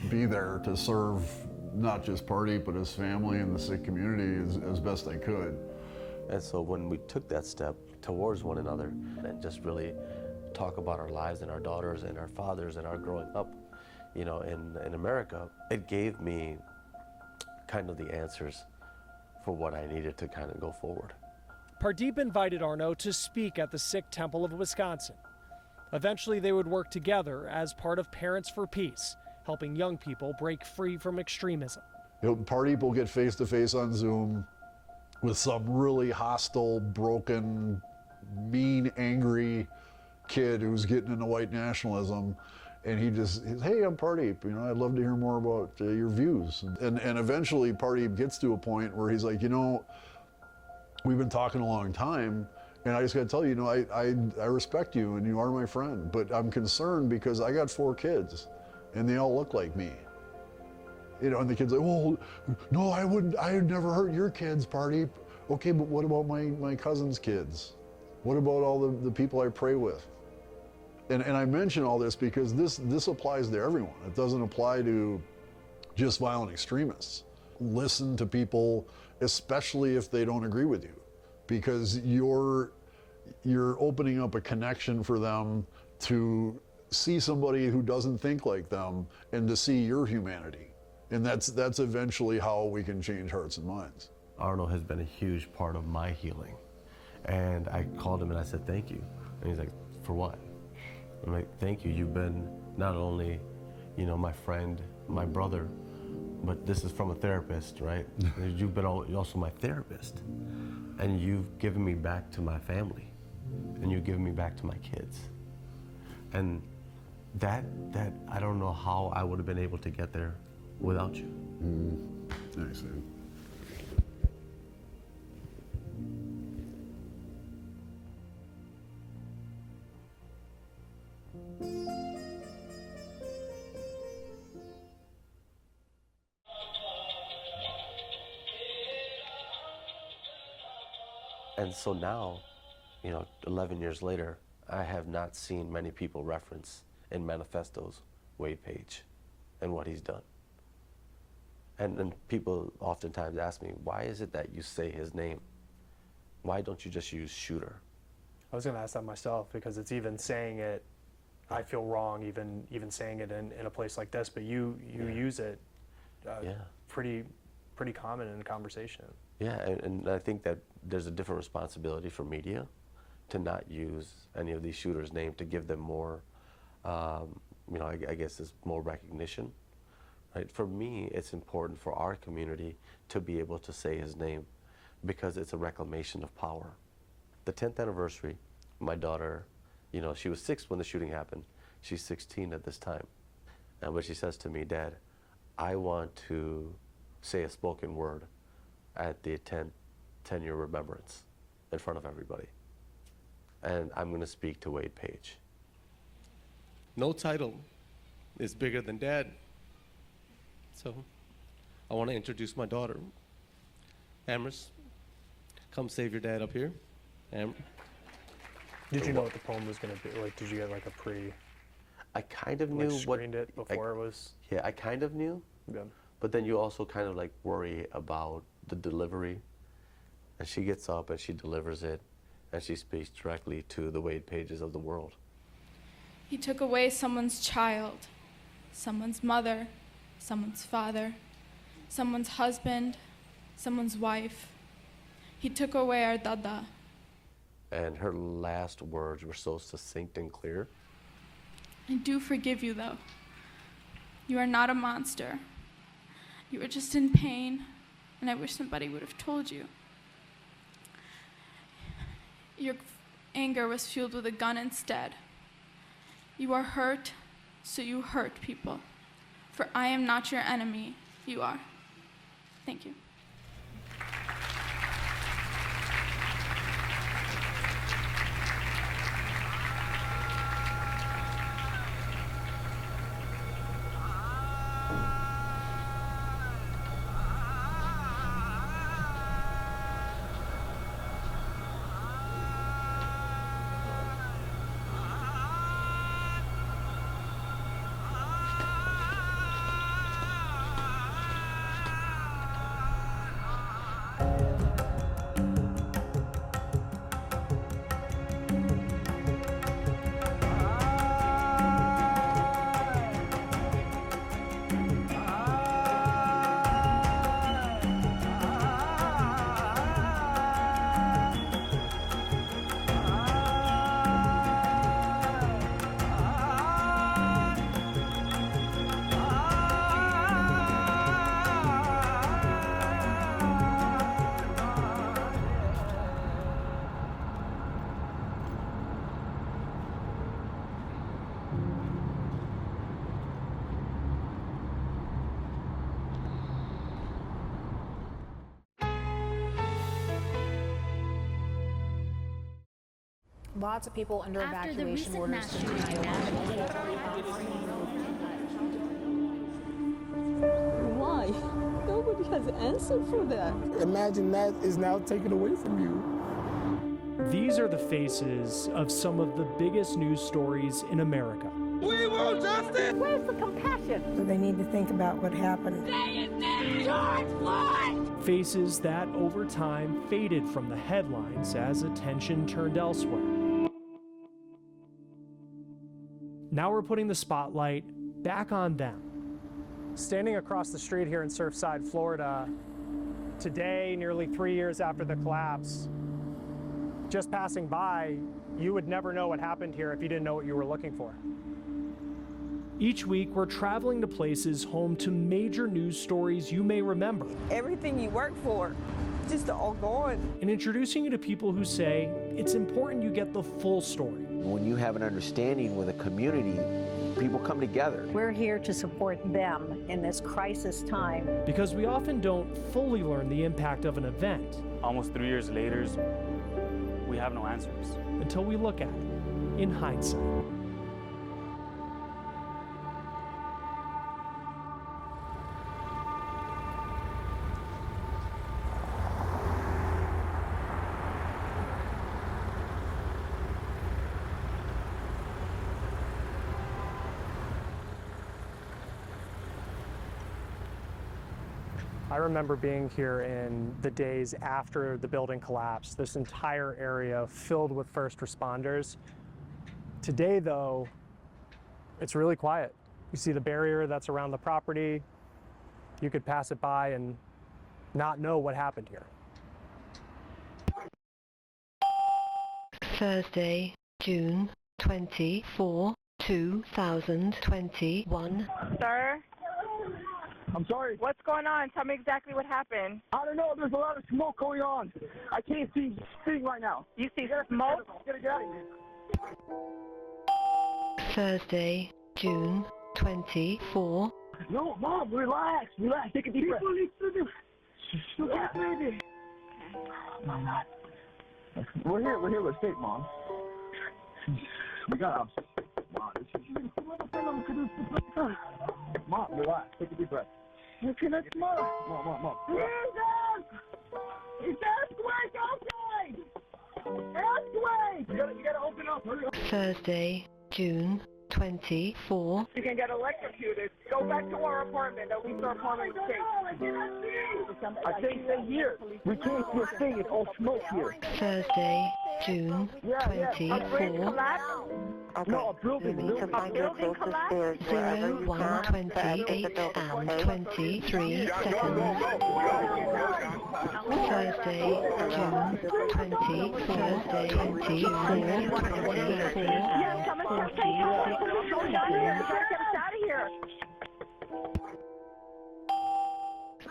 be there to serve not just Pardeep, but his family and the Sikh community as best I could. And so when we took that step towards one another and just really talk about our lives and our daughters and our fathers and our growing up, you know, in America, it gave me kind of the answers for what I needed to kind of go forward. Pardeep invited Arno to speak at the Sikh Temple of Wisconsin. Eventually, they would work together as part of Parents for Peace, helping young people break free from extremism. You know, Pardeep will get face-to-face on Zoom with some really hostile, broken, mean, angry kid who's getting into white nationalism. And he's, hey, I'm Pardeep, you know, I'd love to hear more about your views. And eventually Pardeep gets to a point where he's like, you know, we've been talking a long time, and I just gotta tell you, you know, I respect you and you are my friend, but I'm concerned because I got 4 kids and they all look like me. You know, and the kid's like, well, no, I would never hurt your kids, Pardeep. Okay, but what about my cousin's kids? What about all the people I pray with? And I mention all this because this applies to everyone. It doesn't apply to just violent extremists. Listen to people, especially if they don't agree with you, because you're opening up a connection for them to see somebody who doesn't think like them and to see your humanity. And that's eventually how we can change hearts and minds. Arno has been a huge part of my healing. And I called him and I said, thank you. And he's like, for what? I'm like, thank you. You've been not only, you know, my friend, my brother, but this is from a therapist, right? You've been also my therapist. And you've given me back to my family. And you've given me back to my kids. And that I don't know how I would have been able to get there without you. Thanks, dude. And so now, you know, 11 years later, I have not seen many people reference in manifestos Wade Page and what he's done. And people oftentimes ask me, why is it that you say his name? Why don't you just use shooter? I was going to ask that myself, because it's even saying it, I feel wrong even saying it in a place like this, but you use it pretty common in conversation. Yeah, and I think that there's a different responsibility for media to not use any of these shooters' names, to give them more, you know, I guess it's more recognition. Right? For me, it's important for our community to be able to say his name because it's a reclamation of power. The 10th anniversary, my daughter, you know, she was 6 when the shooting happened. She's 16 at this time. And when she says to me, Dad, I want to say a spoken word at the 10-year remembrance in front of everybody. And I'm going to speak to Wade Page. No title is bigger than Dad. So I want to introduce my daughter. Amherst, come save your dad up here. Did you know what the poem was going to be? Like, did you get like a pre? I kind of knew what. Screened it before it was. Yeah, I kind of knew. Yeah. But then you also kind of like worry about the delivery. And she gets up and she delivers it, and she speaks directly to the Wade Pages of the world. He took away someone's child, someone's mother, someone's father, someone's husband, someone's wife. He took away our Dada. And her last words were so succinct and clear. I do forgive you, though. You are not a monster. You are just in pain, and I wish somebody would have told you. Your anger was fueled with a gun instead. You are hurt, so you hurt people. For I am not your enemy, you are. Thank you. Lots of people under After the evacuation recent orders. mass shooting Why? Nobody has answered for that. Imagine that is now taken away from you. These are the faces of some of the biggest news stories in America. We want justice! Where's the compassion? So they need to think about what happened. George Floyd! Faces that over time faded from the headlines as attention turned elsewhere. Now we're putting the spotlight back on them. Standing across the street here in Surfside, Florida, today, nearly 3 years after the collapse, just passing by, you would never know what happened here if you didn't know what you were looking for. Each week, we're traveling to places home to major news stories you may remember. Everything you work for, just all gone. And introducing you to people who say it's important you get the full story. When you have an understanding with a community, people come together. We're here to support them in this crisis time. Because we often don't fully learn the impact of an event. Almost 3 years later, we have no answers. Until we look at it in hindsight. I remember being here in the days after the building collapsed, this entire area filled with first responders. Today, though, it's really quiet. You see the barrier that's around the property. You could pass it by and not know what happened here. Thursday, June 24, 2021. Sir? I'm sorry. What's going on? Tell me exactly what happened. I don't know. There's a lot of smoke going on. I can't see right now. You see smoke? Get out of here. Thursday, June 24. No, Mom, relax. Relax. Take a deep breath. Relax, baby. Oh, my God. We're here. We're safe, Mom. We got us. Mom, relax. Take a deep breath. Look at that smoke. Mom. Jesus! It's earthquake outside! Earthquake! You gotta open up. Hurry up. Thursday, June 24. You can get electrocuted. Go back to our apartment. At least our apartment is safe. I think they're here. We can't see a thing. It's all smoke here. Thursday, June 24. No, a building. You need to find your closest stairs. 0128 and 23 seconds. Thursday, June 20, Thursday, 24, 24,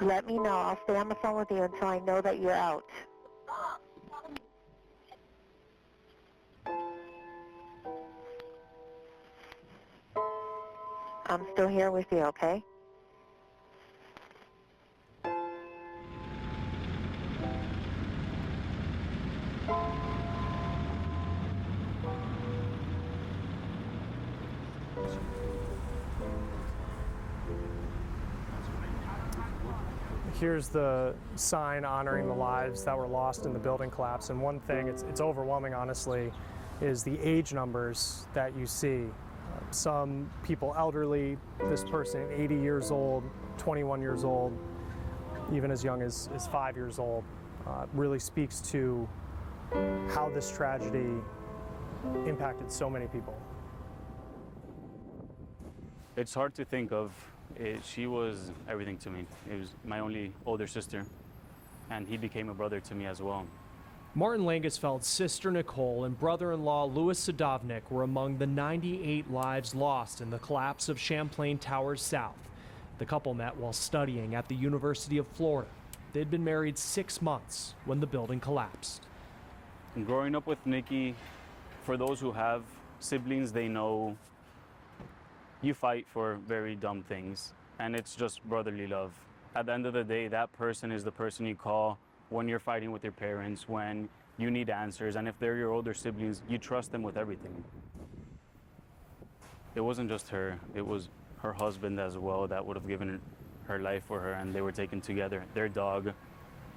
Let me know. I'll stay on the phone with you until I know that you're out. I'm still here with you, okay? Here's the sign honoring the lives that were lost in the building collapse. And one thing, it's overwhelming, honestly, is the age numbers that you see. Some people elderly, this person 80 years old, 21 years old, even as young as 5 years old. Really speaks to how this tragedy impacted so many people. It's hard to think of. She was everything to me. It was my only older sister, and he became a brother to me as well. Martin Langesfeld's sister Nicole and brother-in-law Louis Sadovnik were among the 98 lives lost in the collapse of Champlain Towers South. The couple met while studying at the University of Florida. They'd been married 6 months when the building collapsed. And growing up with Nikki, for those who have siblings, they know you fight for very dumb things, and it's just brotherly love. At the end of the day, that person is the person you call when you're fighting with your parents, when you need answers, and if they're your older siblings, you trust them with everything. It wasn't just her, it was her husband as well that would have given her life for her, and they were taken together. Their dog.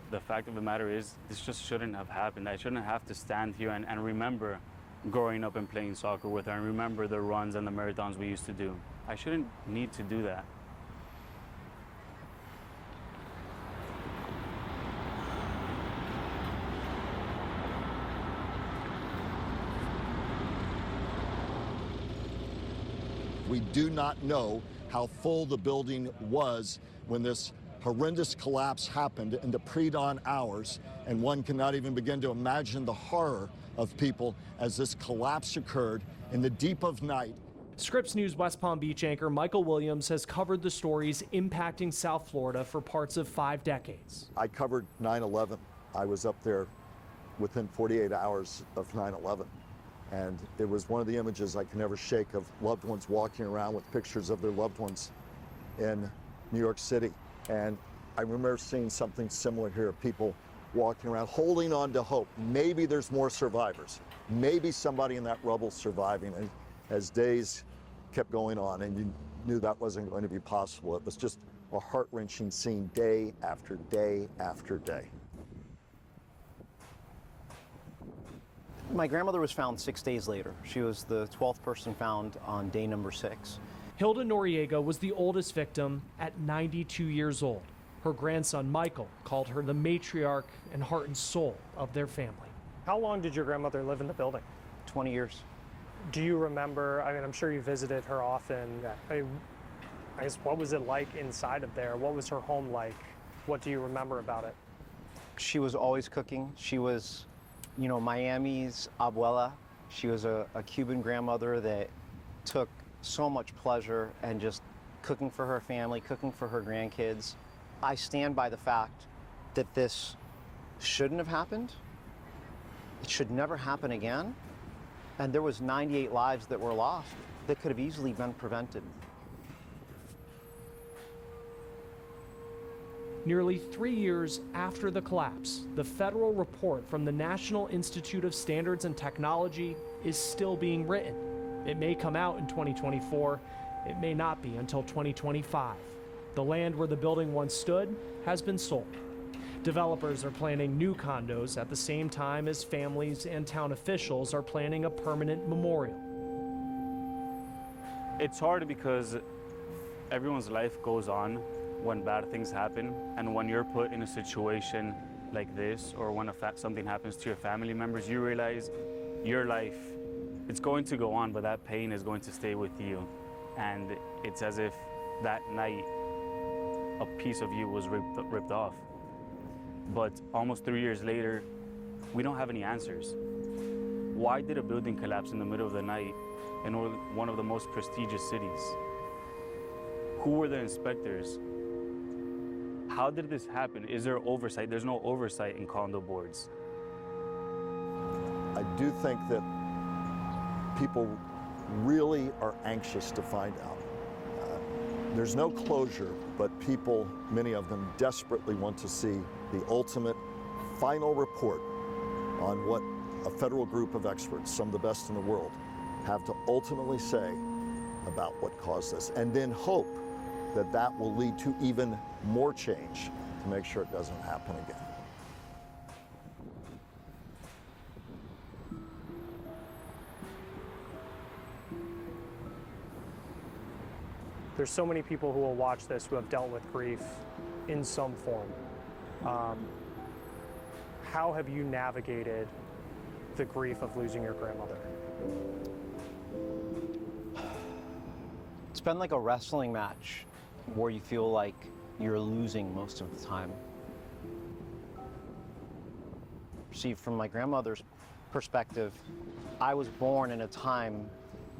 The fact of the matter is, this just shouldn't have happened. I shouldn't have to stand here and remember growing up and playing soccer with her and remember the runs and the marathons we used to do. I shouldn't need to do that. We do not know how full the building was when this horrendous collapse happened in the pre-dawn hours, and one cannot even begin to imagine the horror of people as this collapse occurred in the deep of night. Scripps News West Palm Beach anchor Michael Williams has covered the stories impacting South Florida for parts of 5 decades. I covered 9/11. I was up there within 48 hours of 9/11. And it was one of the images I can never shake of loved ones walking around with pictures of their loved ones in New York City. And I remember seeing something similar here, people walking around, holding on to hope. Maybe there's more survivors. Maybe somebody in that rubble surviving. And as days kept going on and you knew that wasn't going to be possible, it was just a heart-wrenching scene day after day after day. My grandmother was found 6 days later. She was the 12th person found on day number 6. Hilda Noriega was the oldest victim at 92 years old. Her grandson, Michael, called her the matriarch and heart and soul of their family. How long did your grandmother live in the building? 20 years. Do you remember, I mean, I'm sure you visited her often. I guess, what was it like inside of there? What was her home like? What do you remember about it? She was always cooking. She was, you know, Miami's abuela. She was a Cuban grandmother that took so much pleasure in just cooking for her family, cooking for her grandkids. I stand by the fact that this shouldn't have happened. It should never happen again. And there was 98 lives that were lost that could have easily been prevented. Nearly 3 years after the collapse, the federal report from the National Institute of Standards and Technology is still being written. It may come out in 2024. It may not be until 2025. The land where the building once stood has been sold. Developers are planning new condos at the same time as families and town officials are planning a permanent memorial. It's hard because everyone's life goes on when bad things happen, and when you're put in a situation like this, or when something happens to your family members, you realize your life, it's going to go on, but that pain is going to stay with you. And it's as if that night a piece of you was ripped off. But almost 3 years later, we don't have any answers. Why did a building collapse in the middle of the night in one of the most prestigious cities? Who were the inspectors? How did this happen? Is there oversight? There's no oversight in condo boards. I do think that people really are anxious to find out. There's no closure, but people, many of them, desperately want to see the ultimate final report on what a federal group of experts, some of the best in the world, have to ultimately say about what caused this, and then hope that that will lead to even more change to make sure it doesn't happen again. There's so many people who will watch this who have dealt with grief in some form. How have you navigated the grief of losing your grandmother? It's been like a wrestling match where you feel like you're losing most of the time. See, from my grandmother's perspective, I was born in a time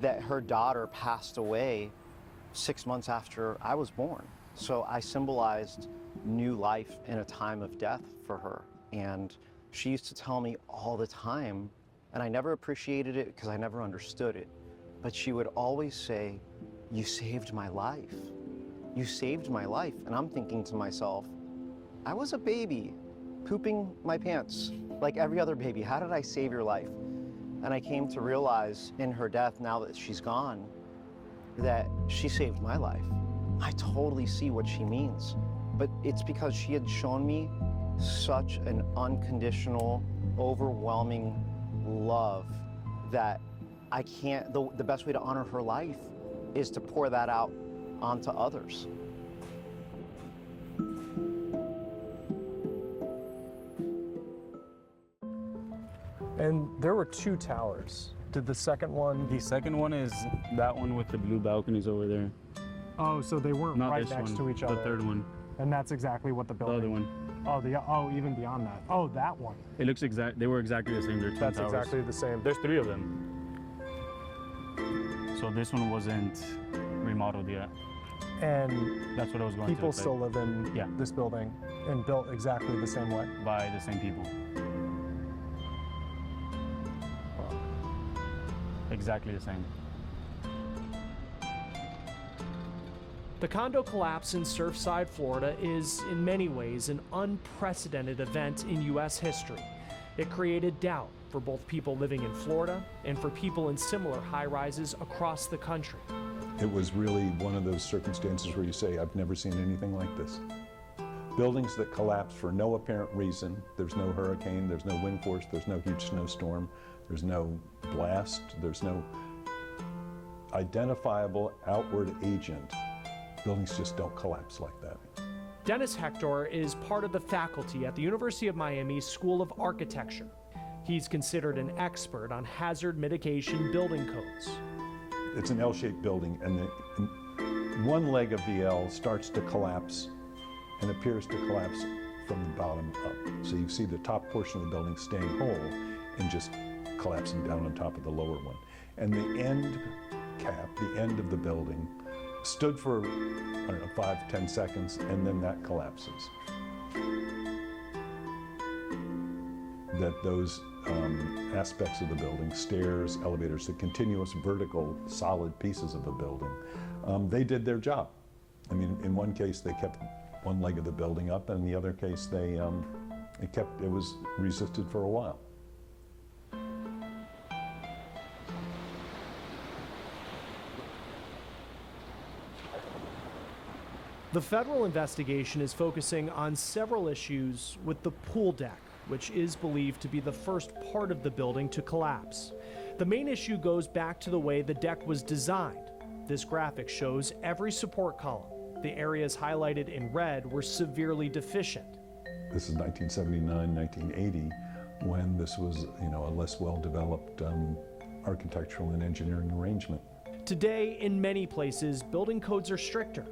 that her daughter passed away 6 months after I was born. So I symbolized new life in a time of death for her. And she used to tell me all the time, and I never appreciated it because I never understood it, but she would always say, "You saved my life. You saved my life." And I'm thinking to myself, I was a baby pooping my pants like every other baby. How did I save your life? And I came to realize in her death, now that she's gone, that she saved my life. I totally see what she means, but it's because she had shown me such an unconditional, overwhelming love that I can't, the best way to honor her life is to pour that out onto others. And there were 2 towers. Did the second one? The second one is that one with the blue balconies over there. Oh, so they weren't Not right this next one, to each other. The third one. And that's exactly what the building. The other one. Oh, even beyond that. Oh, that one. It looks exact. They were exactly the same. They're twin That's towers. exactly the same. There's 3 of them. So this one wasn't remodeled yet. And that's what I was going people to still live in this building and built exactly the same way? By the same people. Exactly the same. The condo collapse in Surfside, Florida is in many ways an unprecedented event in U.S. history. It created doubt for both people living in Florida and for people in similar high-rises across the country. It was really one of those circumstances where you say, I've never seen anything like this. Buildings that collapse for no apparent reason. There's no hurricane, there's no wind force, there's no huge snowstorm, there's no blast, there's no identifiable outward agent. Buildings just don't collapse like that. Dennis Hector is part of the faculty at the University of Miami's School of Architecture. He's considered an expert on hazard mitigation building codes. It's an L-shaped building, and one leg of the L starts to collapse and appears to collapse from the bottom up. So you see the top portion of the building staying whole and just collapsing down on top of the lower one. And the end cap, the end of the building, stood for, I don't know, 5-10 seconds, and then that collapses. That those aspects of the building, stairs, elevators, the continuous vertical solid pieces of the building, they did their job. I mean, in one case they kept one leg of the building up, and in the other case it was resisted for a while. The federal investigation is focusing on several issues with the pool deck, which is believed to be the first part of the building to collapse. The main issue goes back to the way the deck was designed. This graphic shows every support column. The areas highlighted in red were severely deficient. This is 1979, 1980, when this was, a less well-developed architectural and engineering arrangement. Today, in many places, building codes are stricter.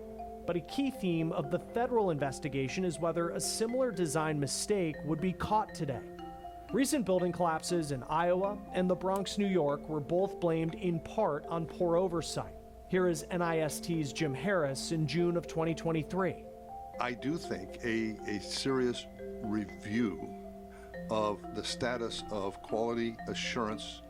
But a key theme of the federal investigation is whether a similar design mistake would be caught today. Recent building collapses in Iowa and the Bronx, New York were both blamed in part on poor oversight. Here is NIST's Jim Harris in June of 2023. I do think a serious review of the status of quality assurance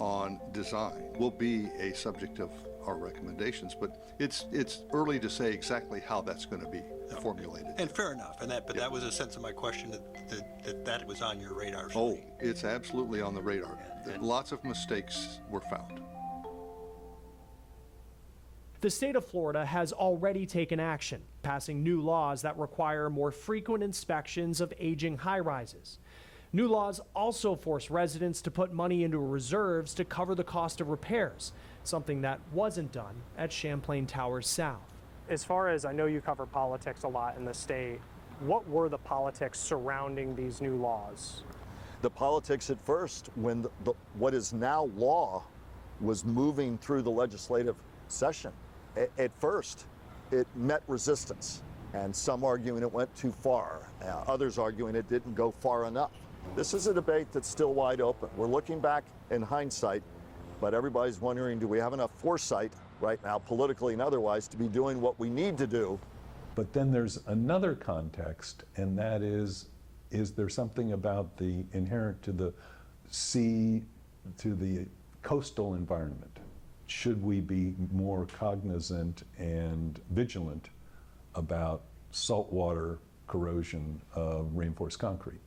on design will be a subject of our recommendations, but it's early to say exactly how that's going to be formulated. And fair enough, but that was a sense of my question, that was on your radar. Oh, it's absolutely on the radar. Lots of mistakes were found. The state of Florida has already taken action, passing new laws that require more frequent inspections of aging high-rises. New laws also force residents to put money into reserves to cover the cost of repairs, something that wasn't done at Champlain Towers South. As far as I know, you cover politics a lot in the state. What were the politics surrounding these new laws? The politics at first, when what is now law was moving through the legislative session, at first it met resistance, and some arguing it went too far, others arguing it didn't go far enough. This is a debate that's still wide open. We're looking back in hindsight, but everybody's wondering, do we have enough foresight right now, politically and otherwise, to be doing what we need to do? But then there's another context, and that is there something about the inherent to the sea, to the coastal environment? Should we be more cognizant and vigilant about saltwater corrosion of reinforced concrete?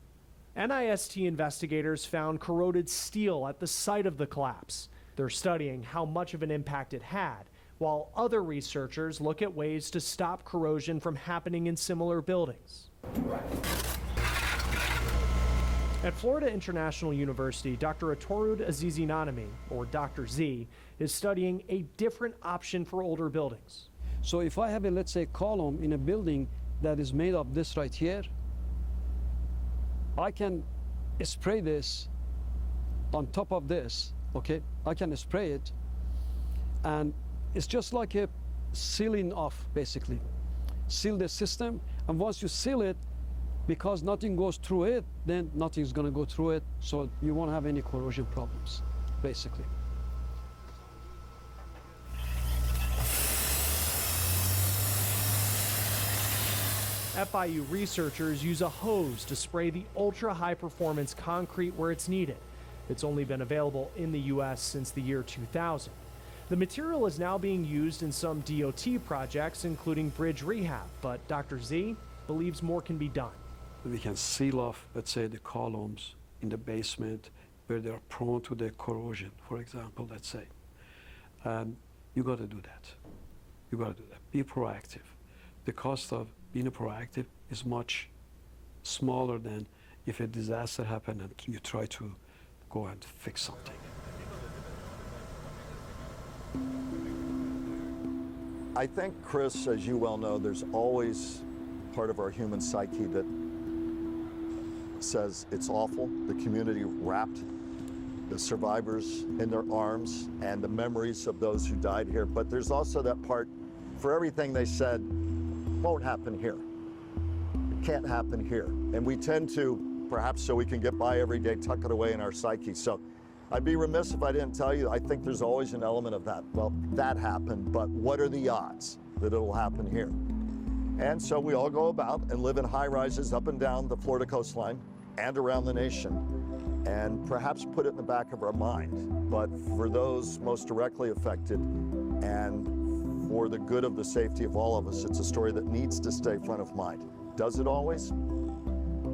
NIST investigators found corroded steel at the site of the collapse. They're studying how much of an impact it had, while other researchers look at ways to stop corrosion from happening in similar buildings. At Florida International University, Dr. Atorud Azizinanami, or Dr. Z, is studying a different option for older buildings. So if I have a, let's say, column in a building that is made of this right here, I can spray this on top of this, okay? I can spray it, and it's just like a sealing off, basically. Seal the system, and once you seal it, because nothing goes through it, then nothing's gonna go through it, so you won't have any corrosion problems, basically. FIU researchers use a hose to spray the ultra-high performance concrete where it's needed. It's only been available in the U.S. since the year 2000. The material is now being used in some DOT projects, including bridge rehab, but Dr. Z believes more can be done. We can seal off, let's say, the columns in the basement where they are prone to the corrosion, for example, let's say. You got to do that. You got to do that. Be proactive. The cost of being proactive is much smaller than if a disaster happened and you try to go and fix something. I think, Chris, as you well know, there's always part of our human psyche that says it's awful. The community wrapped the survivors in their arms and the memories of those who died here. But there's also that part, for everything they said, won't happen here. It can't happen here. And we tend to, perhaps so we can get by every day, tuck it away in our psyche. So I'd be remiss if I didn't tell you, I think there's always an element of that. Well, that happened, but what are the odds that it'll happen here? And so we all go about and live in high rises up and down the Florida coastline and around the nation, and perhaps put it in the back of our mind. But for those most directly affected and for the good of the safety of all of us, it's a story that needs to stay front of mind. Does it always?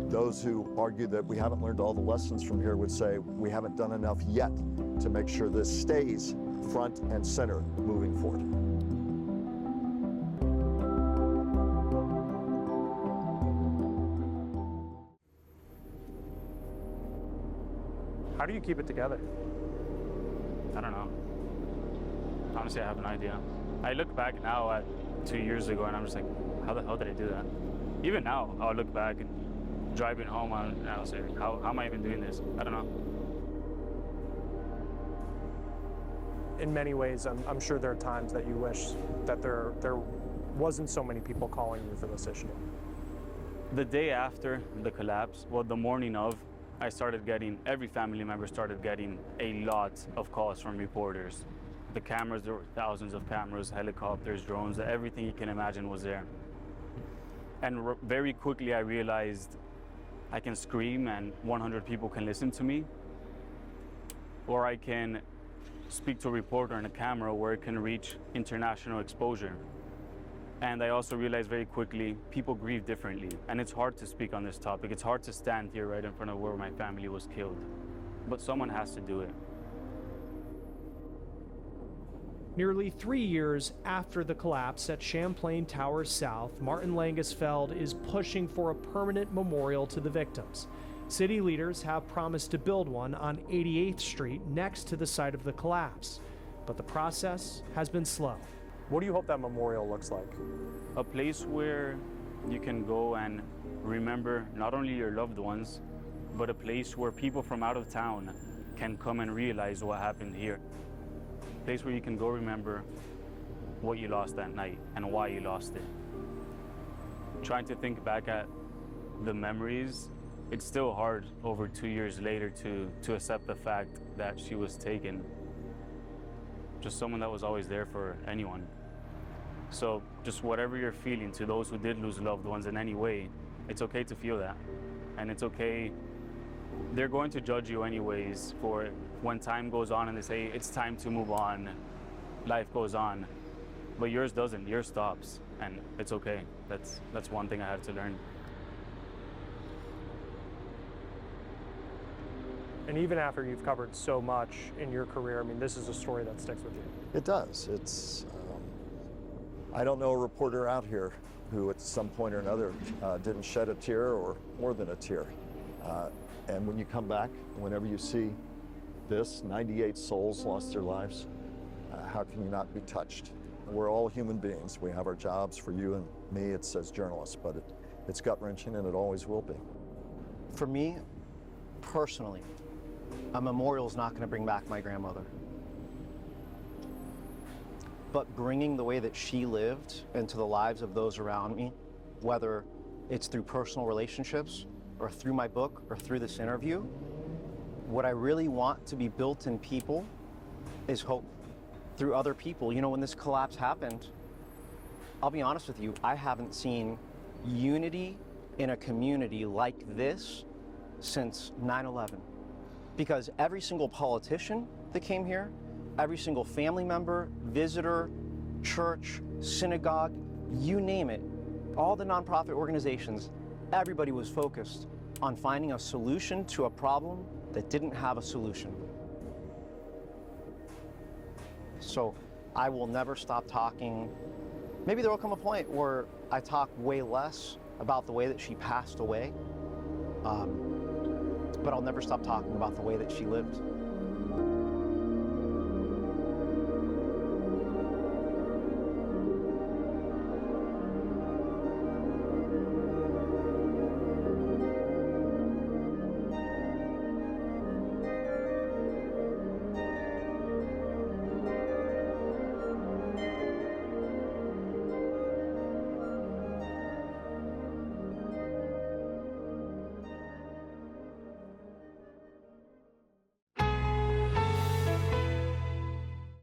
Those who argue that we haven't learned all the lessons from here would say we haven't done enough yet to make sure this stays front and center moving forward. How do you keep it together? I don't know. Honestly, I have no idea. I look back now at 2 years ago and I'm just like, how the hell did I do that? Even now, I'll look back and driving home and I'll say, how am I even doing this? I don't know. In many ways, I'm sure there are times that you wish that there wasn't so many people calling you for this issue. The day after the collapse, well, the morning of, I started getting, every family member started getting a lot of calls from reporters. The cameras, there were thousands of cameras, helicopters, drones, everything you can imagine was there. And very quickly I realized I can scream and 100 people can listen to me, or I can speak to a reporter on a camera where it can reach international exposure. And I also realized very quickly, people grieve differently. And it's hard to speak on this topic. It's hard to stand here right in front of where my family was killed. But someone has to do it. Nearly 3 years after the collapse at Champlain Towers South, Martin Langesfeld is pushing for a permanent memorial to the victims. City leaders have promised to build one on 88th Street next to the site of the collapse. But the process has been slow. What do you hope that memorial looks like? A place where you can go and remember not only your loved ones, but a place where people from out of town can come and realize what happened here. A place where you can go remember what you lost that night and why you lost it. Trying to think back at the memories, it's still hard over 2 years later to accept the fact that she was taken. Just someone that was always there for anyone. So just whatever you're feeling, to those who did lose loved ones in any way, it's okay to feel that. And it's okay. They're going to judge you anyways for when time goes on and they say it's time to move on, life goes on. But yours doesn't, yours stops, and it's okay. That's one thing I had to learn. And even after you've covered so much in your career, I mean, this is a story that sticks with you. It does. It's, I don't know a reporter out here who at some point or another didn't shed a tear or more than a tear. And when you come back, whenever you see this, 98 souls lost their lives, how can you not be touched? We're all human beings. We have our jobs. For you and me, it's as journalists, but it's gut-wrenching and it always will be. For me, personally, a memorial is not going to bring back my grandmother. But bringing the way that she lived into the lives of those around me, whether it's through personal relationships or through my book or through this interview, what I really want to be built in people is hope through other people. You know, when this collapse happened, I'll be honest with you, I haven't seen unity in a community like this since 9/11. Because every single politician that came here, every single family member, visitor, church, synagogue, you name it, all the nonprofit organizations, everybody was focused on finding a solution to a problem that didn't have a solution. So I will never stop talking. Maybe there will come a point where I talk way less about the way that she passed away, but I'll never stop talking about the way that she lived.